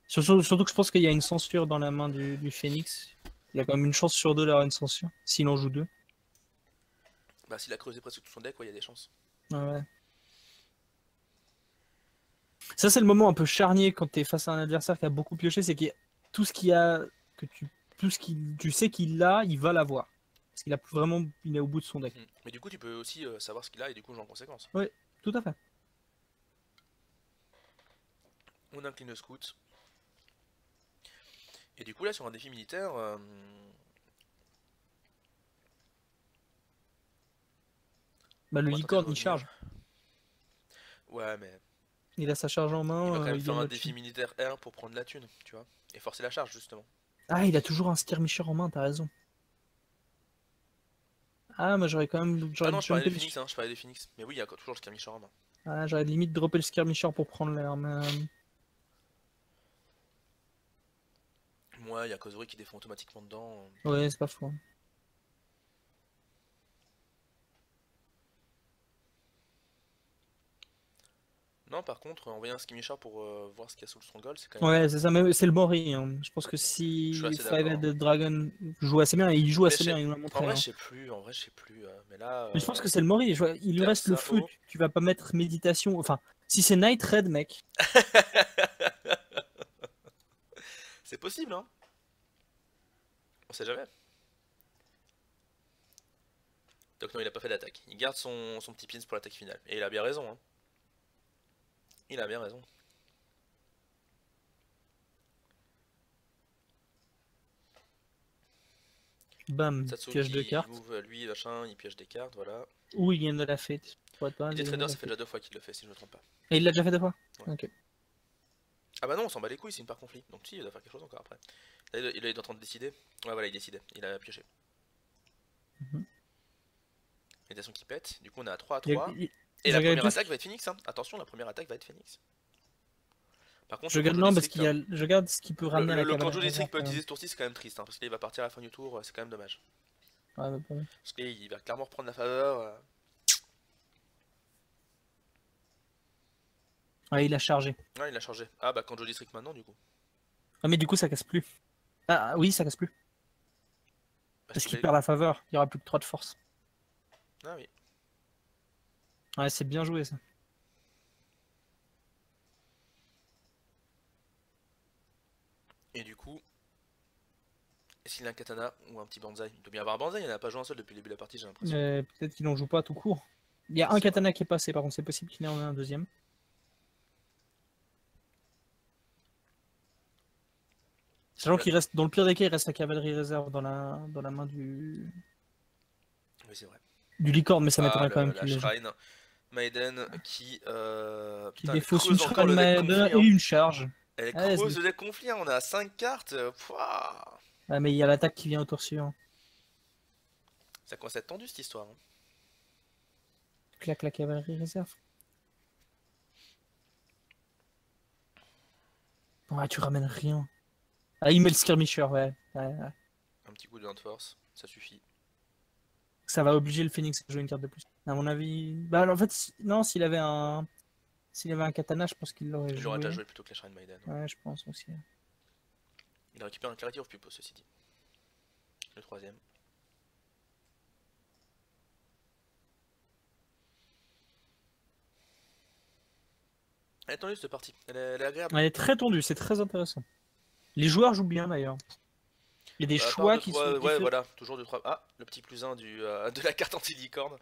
Surtout que je pense qu'il y a une censure dans la main du Phoenix. Il y a quand même une chance sur deux d'avoir une censure, s'il en joue deux. Bah, s'il a creusé presque tout son deck, ouais, il y a des chances. Ouais. Ça, c'est le moment un peu charnier quand tu es face à un adversaire qui a beaucoup pioché, c'est que tout ce qu'il a, que tu, tout ce qu'il, tu sais qu'il a, il va l'avoir. Parce qu'il a vraiment, il est au bout de son deck. Mhm. Mais du coup, tu peux aussi savoir ce qu'il a et du coup, jouer en conséquence. Oui, tout à fait. On incline le scout. Et du coup, là, sur un défi militaire, Bah, le on va tenter de licorne, il revenir. charge. Ouais, mais Il a sa charge en il va main, quand même il faire gagne un la défi thune. militaire R pour prendre la thune, tu vois. Et forcer la charge, justement. Ah, il a toujours un skirmisher en main, t'as raison. Ah, moi j'aurais quand même, Ah j'aurais non, je parlais jumpé des le, Phoenix, hein, je parlais des Phoenix. Mais oui, il y a toujours le skirmisher en main. ah, j'aurais limite droppé le skirmisher pour prendre l'air, mais Moi, il y a Kozuri qui défend automatiquement dedans. ouais, c'est pas faux. Non, par contre, envoyer un skirmisher pour voir ce qu'il y a sous le stronghold, c'est quand même Ouais, bien. c'est ça, mais c'est le Mori. Hein. Je pense que Je suis si assez Five d'accord. Head Dragon joue assez bien, et il joue Mais assez bien, il nous l'a en montré. vrai, Hein. je sais plus, en vrai, je sais plus. Mais là, Mais je pense que c'est le Mori. Il lui Terre reste le feu. Sao. Tu vas pas mettre méditation. Enfin, si c'est Night Red, mec. C'est possible, hein. On sait jamais. Donc non, il a pas fait d'attaque. Il garde son petit pins pour l'attaque finale. Et il a bien raison, hein. Il a bien raison. Bam, piège de Satsuki, il cartes. move lui, machin, il piège des cartes, voilà. Ou il gagne de la fête. Pour être pas mal, Et il des gagne de traders, la ça fait fête. déjà 2 fois qu'il le fait, si je me trompe pas. Et il l'a déjà fait deux fois. Ouais. Ok. Ah bah non, on s'en bat les couilles, c'est une par conflit. Donc si, il doit faire quelque chose encore après. Là, il est en train de décider. Ouais, voilà, il décidait. Il a pioché. Mhm. Médiation qui pète. Du coup, on est à 3 à Il- 3. il- Et Je la regarde première juste. attaque va être Phoenix, hein. Attention, la première attaque va être Phoenix. Par contre, Je le regarde Kanjo non parce District, qu'il y a. Je regarde ce qu'il peut ramener à la le cabane. Kanjo District peut utiliser ce tour-ci, c'est quand même triste, hein, parce qu'il va partir à la fin du tour, c'est quand même dommage. Ouais, bah, bon. Parce qu'il va clairement reprendre la faveur. Ouais, il a chargé. Ouais, il a chargé. Ah bah Kanjo District maintenant, du coup. Ah, mais du coup, ça casse plus. Ah, oui, ça casse plus. Parce Parce qu'il qu'il va... perd la faveur. Il y aura plus que 3 de force. Ah oui. Ouais, c'est bien joué ça. Et du coup, Est-ce qu'il a un katana ou un petit banzai? Il doit bien avoir un banzai, il en a pas joué un seul depuis le début de la partie, j'ai l'impression. Peut-être qu'il en joue pas tout court. Il y a un C'est vrai. katana qui est passé, par contre, c'est possible qu'il en ait un deuxième. Sachant qu'il reste, dans le pire des cas, il reste la cavalerie réserve dans la main Oui, c'est vrai. du licorne, mais ça Ah, m'étonnerait quand même la qu'il l'ait joué. Shrine Maiden qui, Qui putain, elle défausse une creuse encore Shrine le deck Maiden conflit, et hein. une charge. Elle Vas-y. creuse le deck conflit, hein. On a 5 cartes. Pouah. Ah, mais il y a l'attaque qui vient au tour suivant. Ça commence à être tendu cette histoire, hein. Claque la cavalerie réserve. Ouais, tu ramènes rien. Ah, il met le skirmisher, ouais. Ouais. Un petit coup de de force, ça suffit. Ça va obliger le Phoenix à jouer une carte de plus. À mon avis. Bah, alors, en fait, non, s'il avait un katana, je pense qu'il l'aurait Il aurait joué. déjà joué plutôt que la Shrine Maiden. Ouais, je pense aussi. Il récupère un Clarity of Pupil, ceci dit. Le troisième. Elle est tendue cette partie, elle est agréable. Elle est très tendue, c'est très intéressant. Les joueurs jouent bien d'ailleurs. Il y a des Part choix de qui trois- sont ouais, différents. voilà, toujours de 3. Ah, le petit plus 1 de la carte anti-licorne.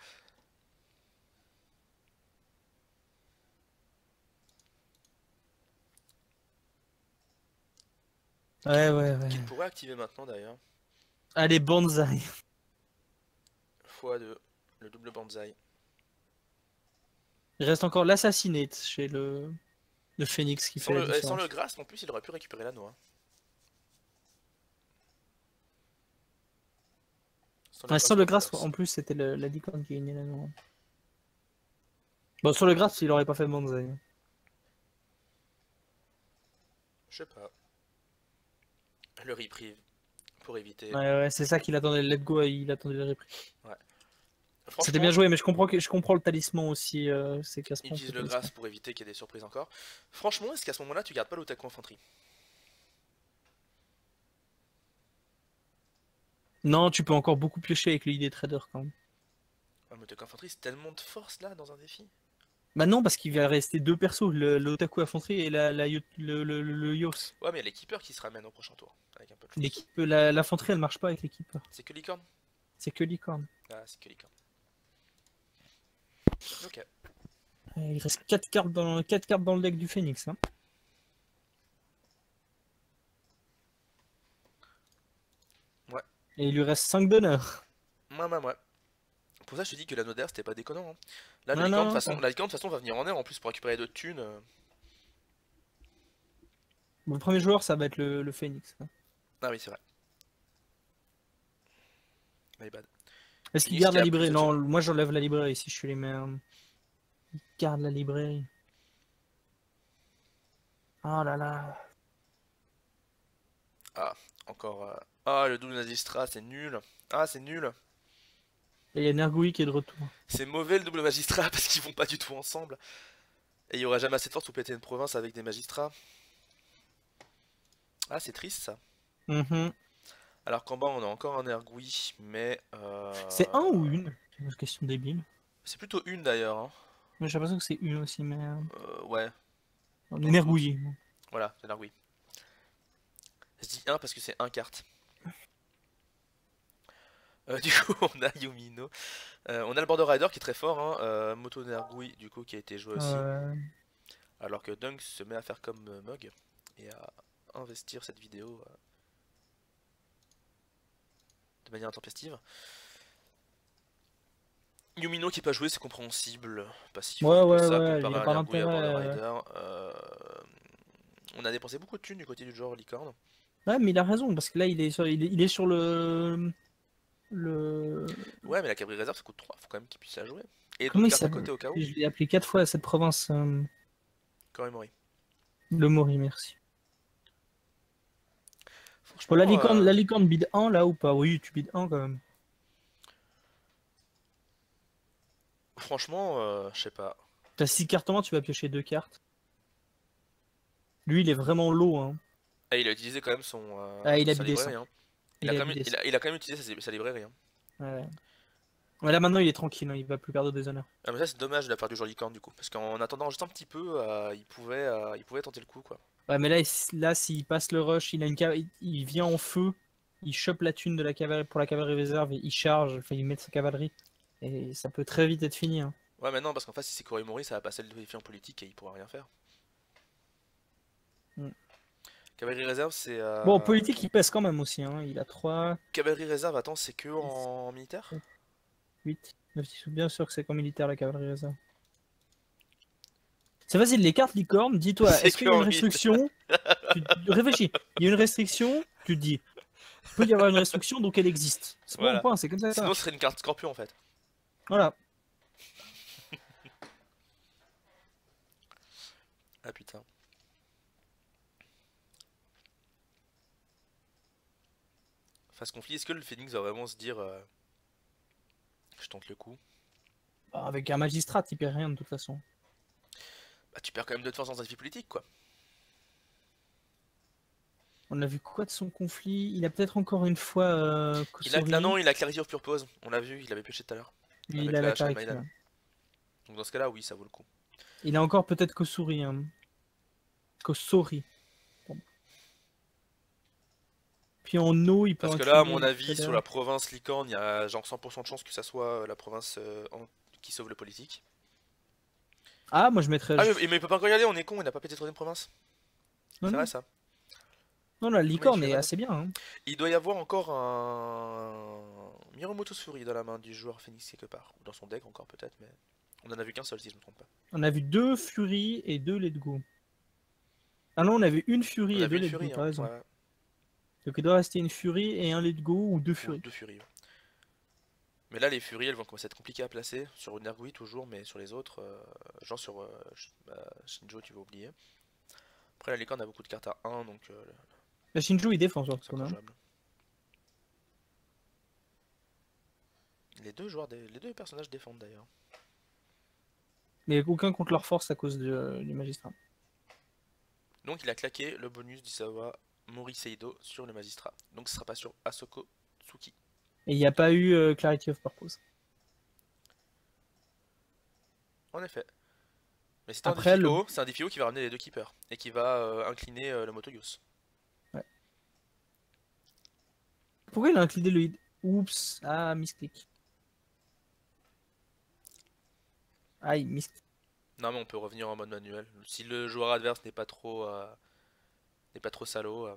Ouais. Qu'il pourrait activer maintenant d'ailleurs. Allez, Banzai. x2, le double banzai. Il reste encore l'assassinate chez le Phoenix qui Sans fait la sans différence. le grasp, en plus, il aurait pu récupérer l'anneau, hein. Ouais, sans le grasp, grasp, en plus, c'était la licorne qui gagnait la noix. Bon, sur le grasp, il aurait pas fait Banzai. je sais pas. Le reprieve pour éviter. Ouais, c'est ça qu'il attendait. Let go, il attendait le replay. Ouais. C'était bien Franchement, joué, mais je comprends le talisman aussi. C'est il casse-point. utilise le grasp pour éviter qu'il y ait des surprises encore. Franchement, est-ce qu'à ce moment-là, tu gardes pas l'Otaku Infanterie? Non, tu peux encore beaucoup piocher avec l'idée trader quand même. Ah, mais l'Otaku Infanterie, c'est tellement de force là dans un défi. Bah non, parce qu'il va rester deux persos, l'Otaku Infanterie et le Yos. Ouais, mais il y a l'équipeur qui se ramène au prochain tour. Avec un peu de chance. L'équipe, l'infanterie, elle marche pas avec l'équipe. C'est que licorne? C'est que licorne. Ah, c'est que licorne. Ok. Il reste 4 cartes dans le deck du Phoenix. Hein. Ouais. Et il lui reste 5 d'honneur. Ouais. Pour ça, je te dis que l'anneau d'air, c'était pas déconnant, hein. Là, Non, la licorne, de non, toute façon, va venir en air en plus pour récupérer d'autres thunes. Le premier joueur, ça va être le Phoenix. Hein. Ah oui, c'est vrai. My bad. Est-ce qu'il Phoenix garde qui la a librairie? plus de Non, thunes. moi j'enlève la librairie si je suis les meilleurs. Il garde la librairie. Oh là là. Ah, encore. Ah, le double magistrat, c'est nul. Ah, c'est nul. Et il y a Nergui qui est de retour. C'est mauvais le double magistrat parce qu'ils vont pas du tout ensemble. Et il y aura jamais assez de force pour péter une province avec des magistrats. Ah, c'est triste ça. Mhm. Alors qu'en bas, on a encore un Ergui, mais. C'est un ou une? C'est une question débile. C'est plutôt une d'ailleurs, hein. Moi j'ai l'impression que c'est une aussi, mais. Ouais, Nergui. voilà, c'est l'Ergui. Je dis 1 parce que c'est un carte. Du coup, on a Yumino. On a le Border Rider qui est très fort, hein. Moto Nergui, du coup, qui a été joué aussi. Alors que Dunk se met à faire comme Mog et à investir cette vidéo de manière intempestive. Yumino qui est pas joué, c'est compréhensible. Passif, Ouais, comme ça, il comparé a à pas un Ergui et à Border d'intérêt. Rider. On a dépensé beaucoup de thunes du côté du joueur licorne. Ouais, mais il a raison, parce que là il est sur le. Ouais, mais la Cabri Réserve ça coûte 3, faut quand même qu'il puisse la jouer. Et Comment d'autres il cartes à s'appelle? côté au cas où. Je l'ai appelé 4 fois à cette province. Korimori. Le Mori, merci. Franchement, Bon, la licorne bid 1 là ou pas? Oui, tu bid 1 quand même. franchement, je sais pas. T'as 6 cartes en main, tu vas piocher 2 cartes. Lui, il est vraiment low. Hein. Et il a utilisé quand même Ah, il a sa bidé ça. librairie. Hein. Il a bidé ça. Il a quand même utilisé sa librairie. Hein. Ouais. Ouais, là maintenant il est tranquille, hein, il va plus perdre des honneurs. Ah, mais ça c'est dommage de la part du joueur licorne du coup. Parce qu'en attendant juste un petit peu, il pouvait tenter le coup quoi. Ouais, mais là, s'il passe le rush, il vient en feu. il chope la thune de la cavalerie pour la cavalerie réserve et il charge, enfin il met sa cavalerie. Et ça peut très vite être fini. Hein. Ouais, mais non, parce qu'en fait, si c'est Koromori, ça va passer le défi en politique et il pourra rien faire. Mm. Cavalerie réserve, c'est. Bon, en politique, il pèse quand même aussi. Hein. Il a 3, Cavalerie réserve, attends, c'est que 6, en militaire? 7, 8, 9, 10. Bien sûr que c'est comme militaire la cavalerie réserve. C'est facile, les cartes licorne, dis-toi, C'est est-ce qu'il que y a une en militaire. restriction? Réfléchis, il y a une restriction, tu te dis, il peut y avoir une restriction, donc elle existe. C'est bon, Voilà. point, c'est comme ça que ça Sinon, ce marche. serait une carte scorpion en fait. Voilà. Ah putain. Face conflit, est-ce que le Phoenix va vraiment se dire je tente le coup? Bah, avec un magistrat, il perd rien de toute façon. Bah, tu perds quand même de force dans un défi politique quoi. On a vu quoi de son conflit? Il a peut-être encore une fois Non, Kosori. il a clarifié au pure pause. On l'a vu, il avait pioché tout à l'heure. Il Avec a la la Shine clarifié. Maiden. Donc dans ce cas-là, oui, ça vaut le coup. Il a encore peut-être Kosuri. Hein. Kosori. Pardon. Puis en eau, il peut Parce que là, à mon incliner avis, sur la province Licorne, il y a genre 100% de chance que ça soit la province qui sauve le politique. Ah, moi je mettrais. Ah, mais il peut pas encore y aller, on est con, il n'a pas pété troisième province. Non, C'est vrai non. ça. Non, la Comment il licorne fait est raide. assez bien. Hein. Il doit y avoir encore un Miromoto Suri dans la main du joueur Phoenix quelque part. Ou dans son deck encore peut-être, mais on en a vu qu'un seul si je me trompe pas. On a vu 2 Fury et 2 Let Go. Ah non, on a vu une On Fury a et vu 2 une Let Go, Fury, t'as hein. raison. Ouais. Donc il doit rester une Fury et un Let Go ou 2 Ou Fury. deux Fury. Ouais. Mais là, les Fury, elles vont commencer à être compliquées à placer. Sur une Ergui toujours, mais sur les autres, genre sur Shinjo, tu vas oublier. Après, la Licorne a beaucoup de cartes à 1, donc La Shinju il défend surtout. c'est encore Hein. jouable. Les deux personnages défendent d'ailleurs. Mais aucun contre leur force à cause du magistrat. Donc il a claqué le bonus d'Isawa Moriseido sur le magistrat. Donc ce sera pas sur Asoko Tsuki. Et il n'y a pas eu Clarity of Purpose. En effet. Mais c'est un Après, défi le... haut, c'est un défi haut qui va ramener les deux keepers. Et qui va incliner le Motoyos. Ouais. Pourquoi il a incliné le hit? Oups, ah, mystique. Aïe, mystique. Non mais on peut revenir en mode manuel. Si le joueur adverse n'est pas trop salaud.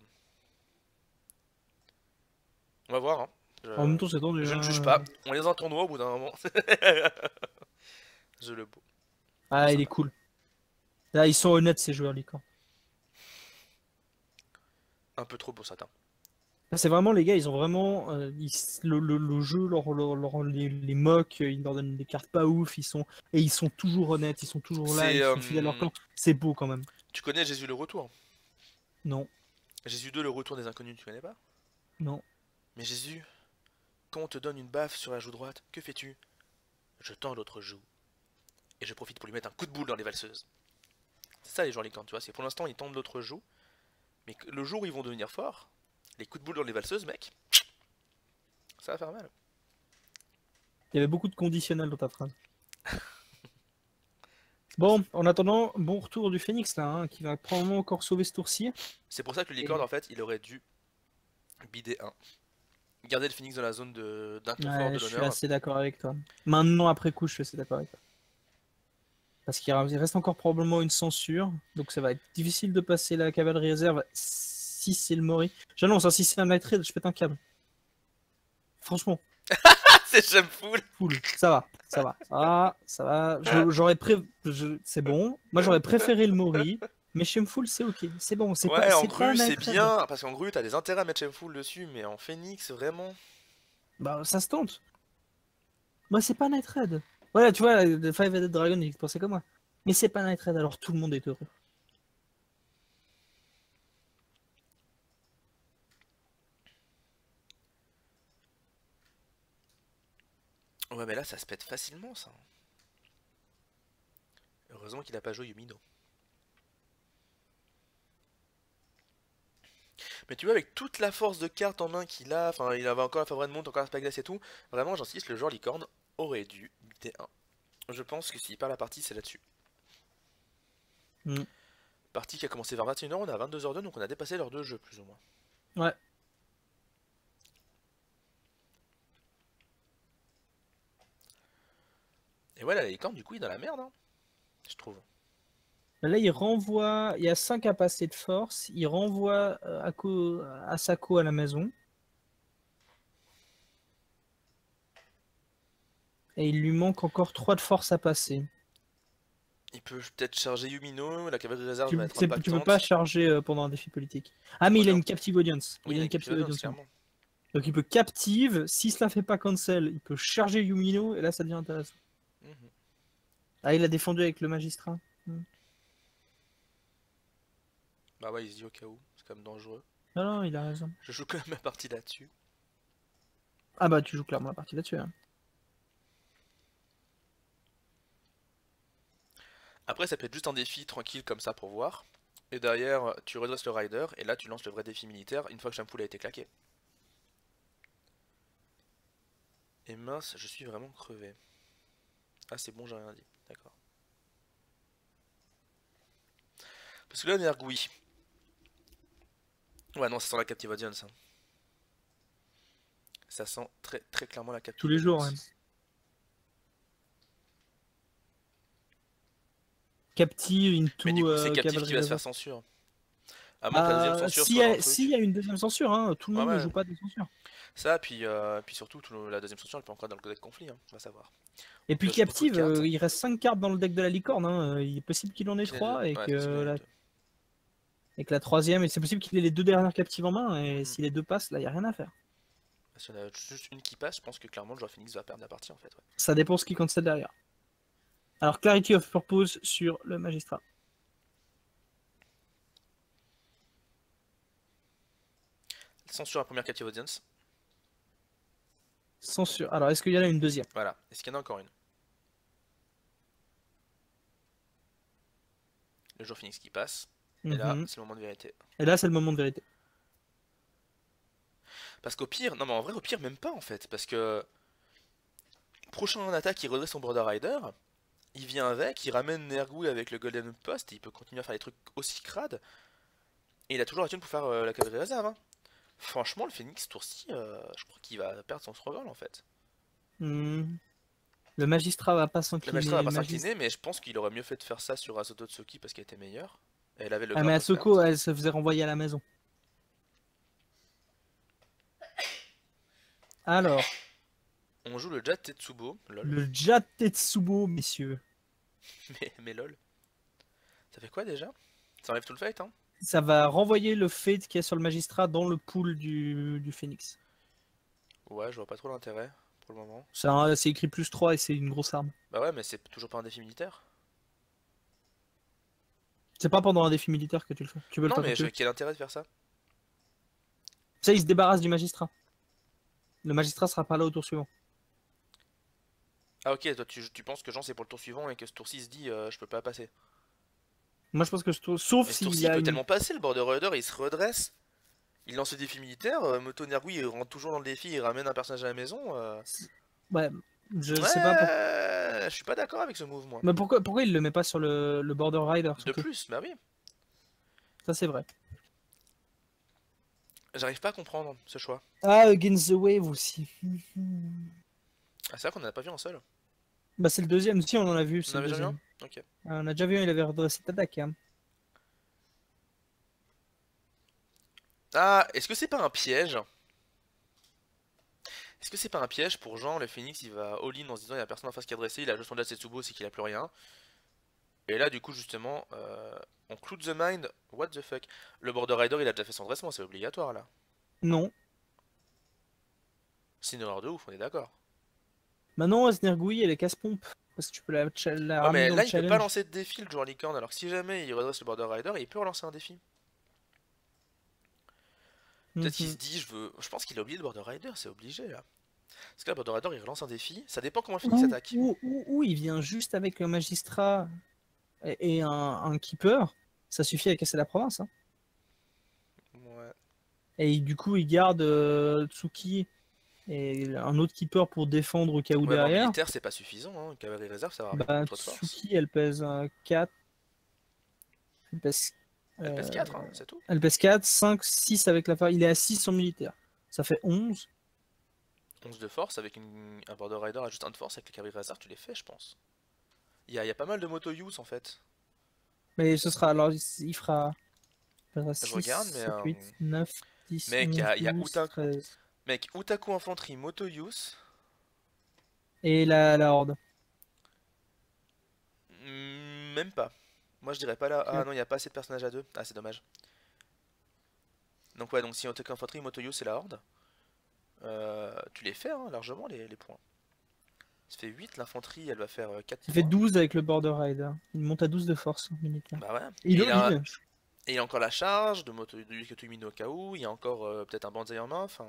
On va voir, hein. En même temps, c'est tendu. Je ne juge Hein. pas. On est dans un tournoi au bout d'un moment. Je le beau. Ah, il est Sympa. cool. Là, ils sont honnêtes, ces joueurs licorne. Un peu trop pour certains. Là, c'est vraiment, les gars, ils ont vraiment. Le jeu les moque, ils leur donnent des cartes pas ouf, et ils sont toujours honnêtes, ils sont toujours là, C'est ils sont fidèles à leur clan. C'est beau quand même. Tu connais Jésus le retour? Non, Jésus 2 le retour des inconnus, tu connais pas? non. Mais Jésus, quand on te donne une baffe sur la joue droite, que fais-tu? Je tends l'autre joue. Et je profite pour lui mettre un coup de boule dans les valseuses. C'est ça les joueurs licornes, tu vois. C'est pour l'instant ils tendent l'autre joue. Mais le jour où ils vont devenir forts, les coups de boule dans les valseuses, mec, ça va faire mal. Il y avait beaucoup de conditionnels dans ta phrase. Bon, en attendant, bon retour du Phoenix là, hein, qui va probablement encore sauver ce tour-ci. C'est pour ça que le licorne, en fait, il aurait dû bider 1. Garder le Phoenix dans la zone d'inconfort Ouais, de je suis l'honneur. assez d'accord avec toi. Maintenant, après coup, je suis assez d'accord avec toi. Parce qu'il reste encore probablement une censure, donc ça va être difficile de passer la cavalerie réserve si c'est le Mori. J'annonce, hein, si c'est un Night Raid, je pète un câble. Franchement, Ah, c'est Shameful. cool, ça va, ça va, ça va. C'est bon. Moi, j'aurais préféré le Mori, mais Shameful, c'est ok. C'est bon, c'est Ouais, pas, en c'est pas un grue, c'est Night Raid. bien. Parce qu'en grue, t'as des intérêts à mettre Shameful dessus. Mais en Phoenix, vraiment. Bah, ça se tente. Moi, c'est pas Night Raid. Voilà, tu vois, The Five-Headed Dragon, il pensait comme moi. Mais c'est pas Night Raid, alors tout le monde est heureux. Ouais, mais là, ça se pète facilement, ça. Heureusement qu'il a pas joué Yumino. Mais tu vois, avec toute la force de carte en main qu'il a, enfin, il avait encore la Favre de Monte, encore la Spaglace et tout, vraiment, j'insiste, le joueur licorne aurait dû buter 1. Je pense que s'il perd la partie, c'est là-dessus. Mm. Partie qui a commencé vers 21h, on est à 22h02, donc on a dépassé l'heure de jeu, plus ou moins. Ouais. Et ouais, la licorne, du coup, il est dans la merde, hein, je trouve. Là, il renvoie. Il y a 5 à passer de force. Il renvoie Asako à la maison. Et il lui manque encore 3 de force à passer. Il peut peut-être charger Yumino, la cavalerie réserve va être Tu peux pas impactante. charger pendant un défi politique. Ah, mais Moi, il a j'ai une captive audience. Oui, Il il a a une une captive captive audience. clairement. Donc il peut captive. Si cela fait pas cancel, il peut charger Yumino. Et là, ça devient intéressant. Mhm. Ah, il a défendu avec le magistrat. Bah ouais, il se dit au cas où, c'est quand même dangereux. Non, non, il a raison. Je joue quand même ma partie là-dessus. Ah bah, tu joues clairement la partie là-dessus. Hein. Après, ça peut être juste un défi tranquille comme ça pour voir. Et derrière, tu redresses le rider, et là tu lances le vrai défi militaire une fois que Champoul a été claqué. Et mince, je suis vraiment crevé. Ah, c'est bon, j'ai rien dit. D'accord. Parce que là, Nergui. Ouais, non, ça sent la captive audience. Hein. Ça sent très très clairement la captive Tous les jours. audience. Hein. Captive, into, Mais du coup, c'est captif qui cavalerie va se faire réserve. censure. À moins que la deuxième censure soit dans le truc. S'il y a une deuxième censure, hein, tout le Ouais, monde ne ouais. joue pas de censure. Ça, puis surtout, la deuxième censure, elle peut encore dans le codec conflit, hein. On va savoir. Et Donc, puis il reste beaucoup de captive, cartes. il reste 5 cartes dans le deck de la licorne. Hein. Il est possible qu'il en ait Ouais, 3 c'est possible qu'il y en ait deux. et que la troisième, et c'est possible qu'il ait les 2 dernières captives en main. Et Mhm. si les 2 passent, là, il n'y a rien à faire. Si on a juste une qui passe, je pense que clairement le joueur Phoenix va perdre la partie en fait. Ouais. Ça dépend ce qui cancel derrière. Alors, Clarity of Purpose sur le magistrat. Censure à première captive audience. Censure. Alors, est-ce qu'il y en a une deuxième? Voilà. Est-ce qu'il y en a encore une? Le joueur Phoenix qui passe. Et là, c'est le moment de vérité. Et là, c'est le moment de vérité. Parce qu'au pire, non mais en vrai, au pire, même pas en fait. Parce que prochain en attaque, il redresse son Border Rider. Il vient avec, il ramène Nergui avec le Golden Post. Il peut continuer à faire des trucs aussi crades. Et il a toujours la thune pour faire la cavalerie réserve. Hein. Franchement, le Phoenix, tour-ci, je crois qu'il va perdre son Struggle en fait. Hmm. Le magistrat va pas Le s'incliner. magistrat va pas s'incliner, mais je pense qu'il aurait mieux fait de faire ça sur Asoto Tsuki parce qu'elle était meilleure. Et elle avait le Ah, mais Grapple Asoko, Scout. elle se faisait renvoyer à la maison. Alors, On joue le Jat Tetsubo, lol. le Jat Tetsubo, messieurs. Mais lol. Ça fait quoi déjà? Ça enlève tout le fight, hein? Ça va renvoyer le Fate qui est sur le magistrat dans le pool du Phoenix. Ouais, je vois pas trop l'intérêt pour le moment. C'est écrit +3 et c'est une grosse arme. Bah ouais, mais c'est toujours pas un défi militaire. C'est pas pendant un défi militaire que tu le fais. Tu peux le Non, faire mais quand tu veux. quel intérêt de faire ça? Ça, il se débarrasse du magistrat. Le magistrat sera pas là au tour suivant. Ah ok, toi tu penses que genre c'est pour le tour suivant et que ce tour-ci il se dit je peux pas passer. Moi, je pense que sauf Mais ce s'il tour-ci il a peut une... tellement passer, le Border Rider il se redresse. Il lance le défi militaire, Moto Nergui il rentre toujours dans le défi, il ramène un personnage à la maison. Ouais, je sais pas pourquoi. Ouais, je suis pas d'accord avec ce move moi. Mais pourquoi il le met pas sur le Border Rider De surtout. plus, bah oui. Ça, c'est vrai. J'arrive pas à comprendre ce choix. Ah, Against the Wave aussi. Ah, c'est vrai qu'on en a pas vu un seul. Bah, c'est le deuxième. Si, on en a vu. On C'est en le avait jamais deuxième. un? Ok. On a déjà vu un, il avait redressé Tadak. Hein. Ah, est-ce que c'est pas un piège? Est-ce que c'est pas un piège pour Jean, le Phoenix, il va all-in en se disant il y a personne en face qui a dressé, il a juste son Setsubo, c'est qu'il a plus rien. Et là, du coup, justement, on cloue the mind, what the fuck. Le Border Rider, il a déjà fait son dressement, c'est obligatoire là. Non. C'est une erreur de ouf, on est d'accord. Maintenant, Asnergui, elle est casse-pompe. Parce que tu peux la Ouais, ramener mais dans là, le il peut pas challenge. lancer de défi le joueur licorne, alors que si jamais il redresse le Border Rider, il peut relancer un défi. Peut-être qu'il se dit, je pense qu'il a oublié le Border Rider, c'est obligé là. Parce que là, le Border Rider, il relance un défi, ça dépend comment le Phoenix attaque. Ou il vient juste avec un magistrat et un keeper. Ça suffit à casser la province. Hein. Ouais. Et du coup, il garde Tsuki et un autre keeper pour défendre au cas où Ouais, mais en derrière. militaire, c'est pas suffisant, hein. Cavalerie réserve, ça va ramener Bah, beaucoup trop de force. Tsuki, elle pèse 4. Elle pèse, Elle pèse 4, hein, c'est tout. elle pèse 4, 5, 6 avec la phare. Il est à 6 en militaire. Ça fait 11. 11 de force avec un Border Rider à juste 1 de force avec les cavaleries réserve, tu les fais, je pense. y a pas mal de moto use en fait. Mais ce sera alors il fera Je 6, regarde, mais 7, 8, 9, 10, mec, 11, il y a 12, Utaku, 13. mec, Utaku Infanterie moto use. Et la horde. Même pas. Moi je dirais pas là. Ah Ok. non, il y a pas assez de personnages à deux. Ah, c'est dommage. Donc ouais, donc si Utaku Infanterie moto use c'est la horde. Tu les fais hein, largement les points. Ça fait 8, l'infanterie elle va faire 4 Ça fait points. 12 avec le Border Rider. Il monte à 12 de force militaire. Bah ouais. Et il Et il a, domine. et il a encore la charge de moto de Yukatumi no Kao, il y a encore peut-être un Banzai en main, enfin.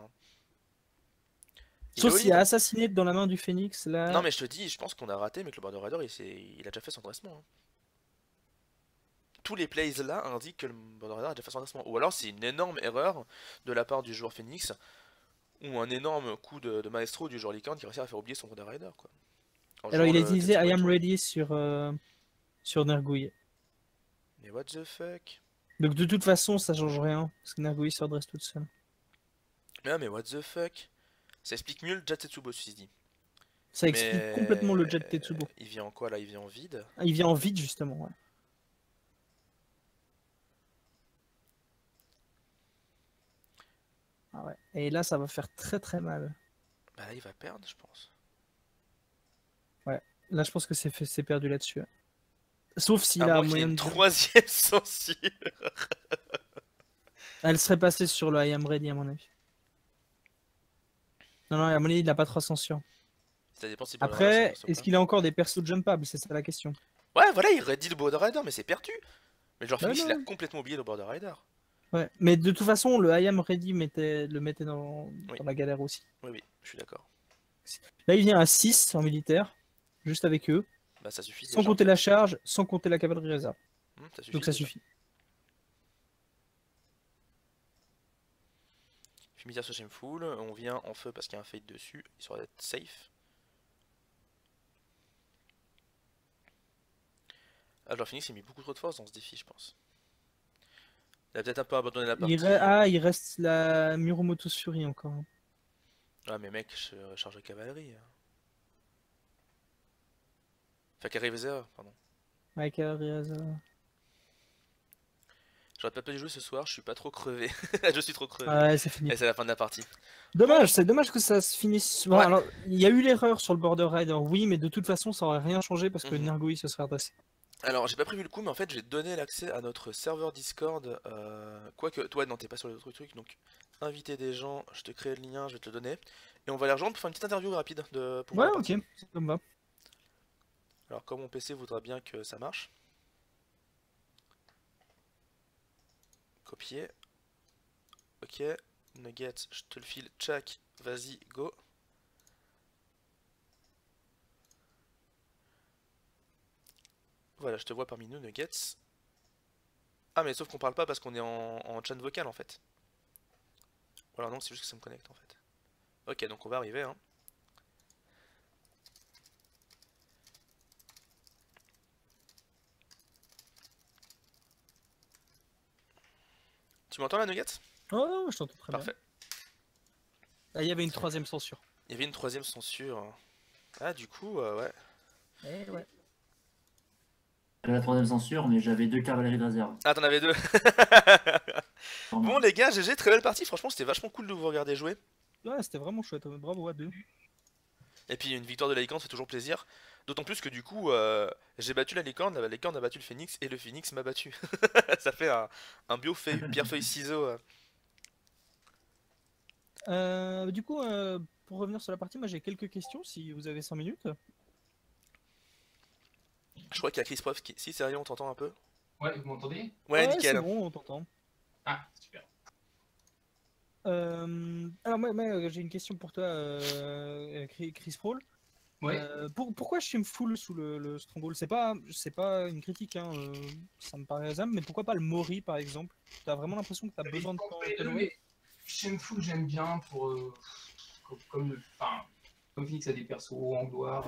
Il est Sauf au s'il y a lead. assassiné dans la main du Phoenix, Non là. mais je te dis, je pense qu'on a raté, mais que le Border Rider il a déjà fait son dressement, hein. Tous les plays là indiquent que le Border Rider a déjà fait son dressement. Ou alors c'est une énorme erreur de la part du joueur Phoenix, ou un énorme coup de maestro du joueur Licorne qui réussit à faire oublier son Border Rider quoi. En Alors jouant il a le utilisé I Tetsubo am Ijo. ready sur Nergouille. Mais what the fuck? Donc de toute façon, ça change rien. Parce que Nergouille se redresse toute seule. Mais what the fuck? Ça explique mieux le Jatetsubo ceci dit. Ça explique complètement Mais le jet Tetsubo. il vient en quoi là? Il vient en vide. Ah, il vient en vide justement, ouais. Ah ouais. Et là, ça va faire très très mal. Bah là il va perdre je pense. Ouais. Là, je pense que c'est perdu là-dessus, ouais. Sauf À s'il a moins qu'il y ait moyen une de. troisième censure. Elle serait passée sur le I am ready, à mon avis. Non, non, à mon avis, il n'a pas 300 sur. Ça dépend si le Border Rider Après, s'en ou est-ce pas. qu'il a encore des persos jumpables? C'est ça la question. Ouais voilà il aurait dit le Border Rider mais c'est perdu. Mais genre Bah Phoenix il a non. complètement oublié le Border Rider. Ouais. Mais de toute façon, le I am ready le mettait Oui, dans la galère aussi. oui, je suis d'accord. Là, il vient à 6 en militaire, juste avec eux, Bah ça suffit sans déjà en compter la fait. charge, sans compter la cavalerie réserve. Ça suffit Donc ça déjà. suffit. Fumiteur sur Shameful, on vient en feu parce qu'il y a un fade dessus, histoire d'être safe. Ah, genre Phoenix il a mis beaucoup trop de force dans ce défi, je pense. Il a peut-être un peu abandonné la partie. Ah, il reste la Muromoto's Fury encore, hein. Ah, mais mec, charge de cavalerie. Enfin, Carry Weather, pardon. Ouais, cavalerie réserve. J'aurais pas pu jouer ce soir, je suis pas trop crevé. Je suis trop crevé. Ouais, c'est fini. Et c'est la fin de la partie. Bon, Dommage, c'est dommage que ça se finisse. Bon, ouais. alors, il y a eu l'erreur sur le Border Rider, oui, mais de toute façon, ça aurait rien changé parce que Mhm. Nergui se serait redressé. Alors, j'ai pas prévu le coup, mais en fait, j'ai donné l'accès à notre serveur Discord. Quoique, toi, non, t'es pas sur les autres trucs, donc inviter des gens, je te crée le lien, je vais te le donner. Et on va les rejoindre pour faire une petite interview rapide pour voir Ouais, la ok, partie. ça me va. Alors, comme mon PC voudra bien que ça marche, copier. Ok, Nuggets, je te le file, tchac, vas-y, go. Voilà, je te vois parmi nous, Nuggets. Ah, mais sauf qu'on parle pas parce qu'on est en chat vocal en fait. Voilà, non, c'est juste que ça me connecte en fait. Ok, donc on va arriver, hein. Tu m'entends là, Nuggets? Oh, je t'entends très bien. Parfait. Ah, il y avait une troisième censure. Il y avait une troisième censure. Ah, du coup, ouais. Eh ouais. La troisième censure, mais j'avais 2 cavaleries de réserve. Ah, t'en avais deux. Normal. Bon, les gars, GG, très belle partie. Franchement, c'était vachement cool de vous regarder jouer. Ouais, c'était vraiment chouette. Bravo à deux. Et puis, une victoire de la licorne fait toujours plaisir. D'autant plus que du coup, j'ai battu la licorne a battu le phénix et le phénix m'a battu. Ça fait un pierre-feuille-ciseau. Du coup, pour revenir sur la partie, moi j'ai quelques questions si vous avez 5 minutes. Je crois qu'il y a Chris Prof qui. Si, sérieux, on t'entend un peu? Ouais, vous m'entendez? Ouais, C'est nickel. bon, on t'entend. Ah, super. Alors, moi, j'ai une question pour toi, Chris Paul. Ouais, Pourquoi je me full sous le Stronghold? C'est pas une critique, hein, ça me paraît raisonnable, mais pourquoi pas le Mori par exemple? T'as vraiment l'impression que t'as j'avais besoin de pensé temps les deux, mais Shameful, j'aime bien pour. Comme Phoenix a des persos en gloire.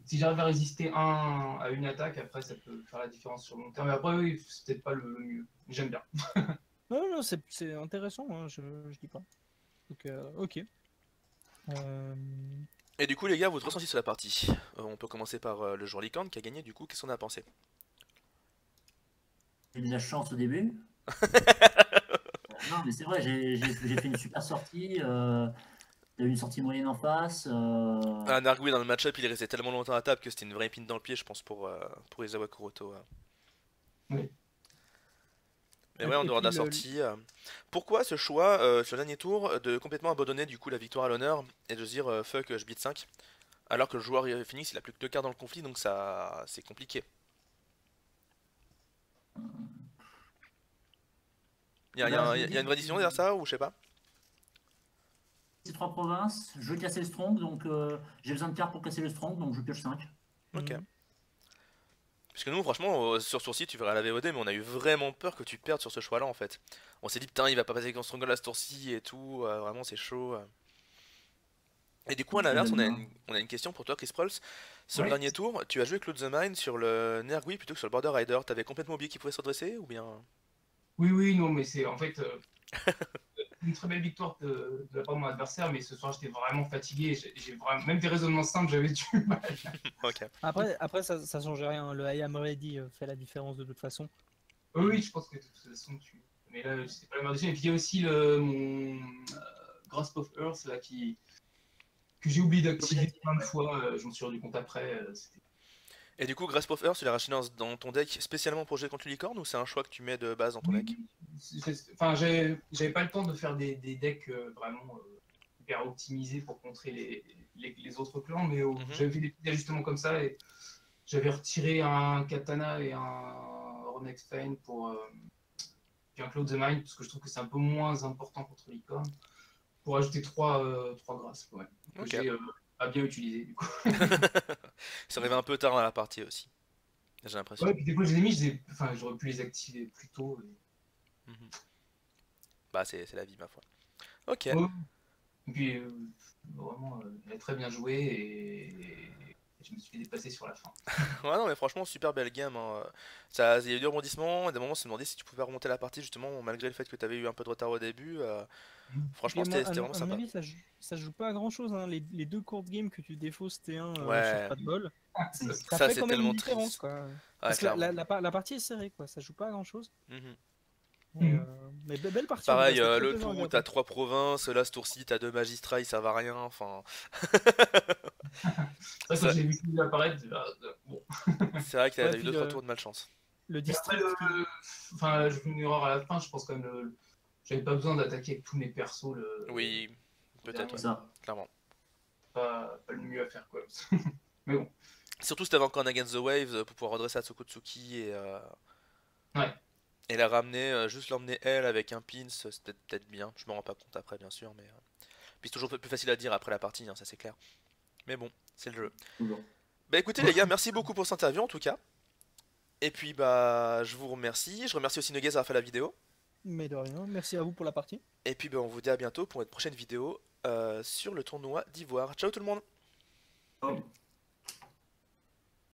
Si j'arrive à résister à une attaque, après ça peut faire la différence sur le long terme. Mais après, oui, c'est peut-être pas le mieux. J'aime bien. Non, non, c'est intéressant, hein, je dis pas. Donc, ok. Euh, Et du coup, les gars, votre ressenti sur la partie. On peut commencer par le joueur Licorne qui a gagné, du coup, qu'est-ce qu'on a pensé? J'ai eu de la chance au début. Non, mais c'est vrai, j'ai fait une super sortie. T'as eu une sortie moyenne en face. Ah, Nargui dans le match-up, il est resté tellement longtemps à table que c'était une vraie épine dans le pied, je pense, pour Izawa Kuroto. Oui. Mais ouais, en Et dehors de la puis sortie, pourquoi ce choix sur le dernier tour de complètement abandonner du coup la victoire à l'honneur et de se dire fuck, je beat 5 alors que le joueur Phoenix il a plus que 2 cartes dans le conflit donc ça c'est compliqué. Il y a une vraie décision derrière ça ou je sais pas? Ces 3 provinces, je veux casser le strong, donc j'ai besoin de cartes pour casser le strong, donc je pioche 5. Ok. Mhm. Parce que nous franchement sur Sourcil tu verras la VOD mais on a eu vraiment peur que tu perdes sur ce choix là en fait. On s'est dit putain il va pas passer avec Stronghold à ce tour-ci et tout, vraiment c'est chaud. Et du coup, à l'inverse, on a une question pour toi, Chris Prolls. Sur le Ouais. dernier tour, tu as joué Cloud the Mine sur le Nergui plutôt que sur le Border Rider. T'avais complètement oublié qu'il pouvait se redresser ou bien. Oui, non, mais c'est en fait une très belle victoire de la part de mon adversaire, mais ce soir j'étais vraiment fatigué. J'ai vraiment, même des raisonnements simples, j'avais du mal. Ok. Après ça change rien. Le I am ready fait la différence de toute façon. Oui, je pense que de toute façon, mais là, c'était pas la meilleure décision. Et puis il y a aussi mon Grasp of Earth là, que j'ai oublié d'activer plein de fois. Je m'en suis rendu compte après. Et du coup, Grasp of Earth, tu l'as racheté dans ton deck spécialement pour jouer contre l'Unicorn ou c'est un choix que tu mets de base dans ton deck? Oui, enfin, j'avais pas le temps de faire des decks vraiment hyper optimisés pour contrer les autres clans, mais Mhm. j'avais fait des petits ajustements comme ça et j'avais retiré un Katana et un Ronex Fane pour puis un Cloud the Mind parce que je trouve que c'est un peu moins important contre Licorne pour ajouter trois grâces ouais, que Ok. j'ai pas bien utilisé du coup. Ça arrivait un peu tard dans la partie aussi, j'ai l'impression. Ouais, puis des fois je les ai mis, enfin, j'aurais pu les activer plus tôt. Mhm. Bah, c'est la vie, ma foi. Ok. Ouais. Et puis vraiment, elle a très bien joué et je me suis dépassé sur la fin. Ouais, non, mais franchement, super belle game. Hein. Ça, il y a eu des rebondissements, et des moments, on s'est demandé si tu pouvais remonter la partie, justement, malgré le fait que tu avais eu un peu de retard au début. Et puis Franchement, c'était vraiment à mon sympa. avis, ça se joue pas à grand chose. Hein. Les deux courtes games que tu défausses T1 sur Ouais, pas de bol, ça ça fait c'est quand même une tellement différence, triste. quoi. Ouais, Parce que clairement. la partie est serrée, quoi. Ça joue pas à grand chose. Mhm. Mhm. Mais belle partie en tout cas, Pareil, c'était très le plaisant à tout, regarder. t'as 3 provinces, là, ce tour-ci, t'as 2 magistrats, ça va rien, enfin... C'est vrai que quand Ça- j'ai vu qu'il apparaître, bon. C'est vrai que Ouais, t'as eu puis 2-3 tours de malchance. le Mais après, district qui. enfin, je fais une erreur à la fin, je pense quand même, j'avais pas besoin d'attaquer avec tous mes persos Oui, le peut-être, dernier, ouais, Ça. clairement. pas le mieux à faire quoi. Mais bon, Surtout si t'avais encore un Against the Waves pour pouvoir redresser Atsukotsuki ouais. et la ramener, juste l'emmener elle avec un pins, c'était peut-être bien. Je me rends pas compte après, bien sûr, mais... Puis c'est toujours plus facile à dire après la partie, hein, ça c'est clair. Mais bon, c'est le jeu. Toujours. Bah écoutez les gars, merci beaucoup pour cette interview en tout cas. Et puis bah je vous remercie, je remercie aussi Nuguez d'avoir fait la vidéo. Mais de rien. Merci à vous pour la partie. Et puis bah, on vous dit à bientôt pour une prochaine vidéo sur le tournoi d'Ivoire. Ciao tout le monde! Oh.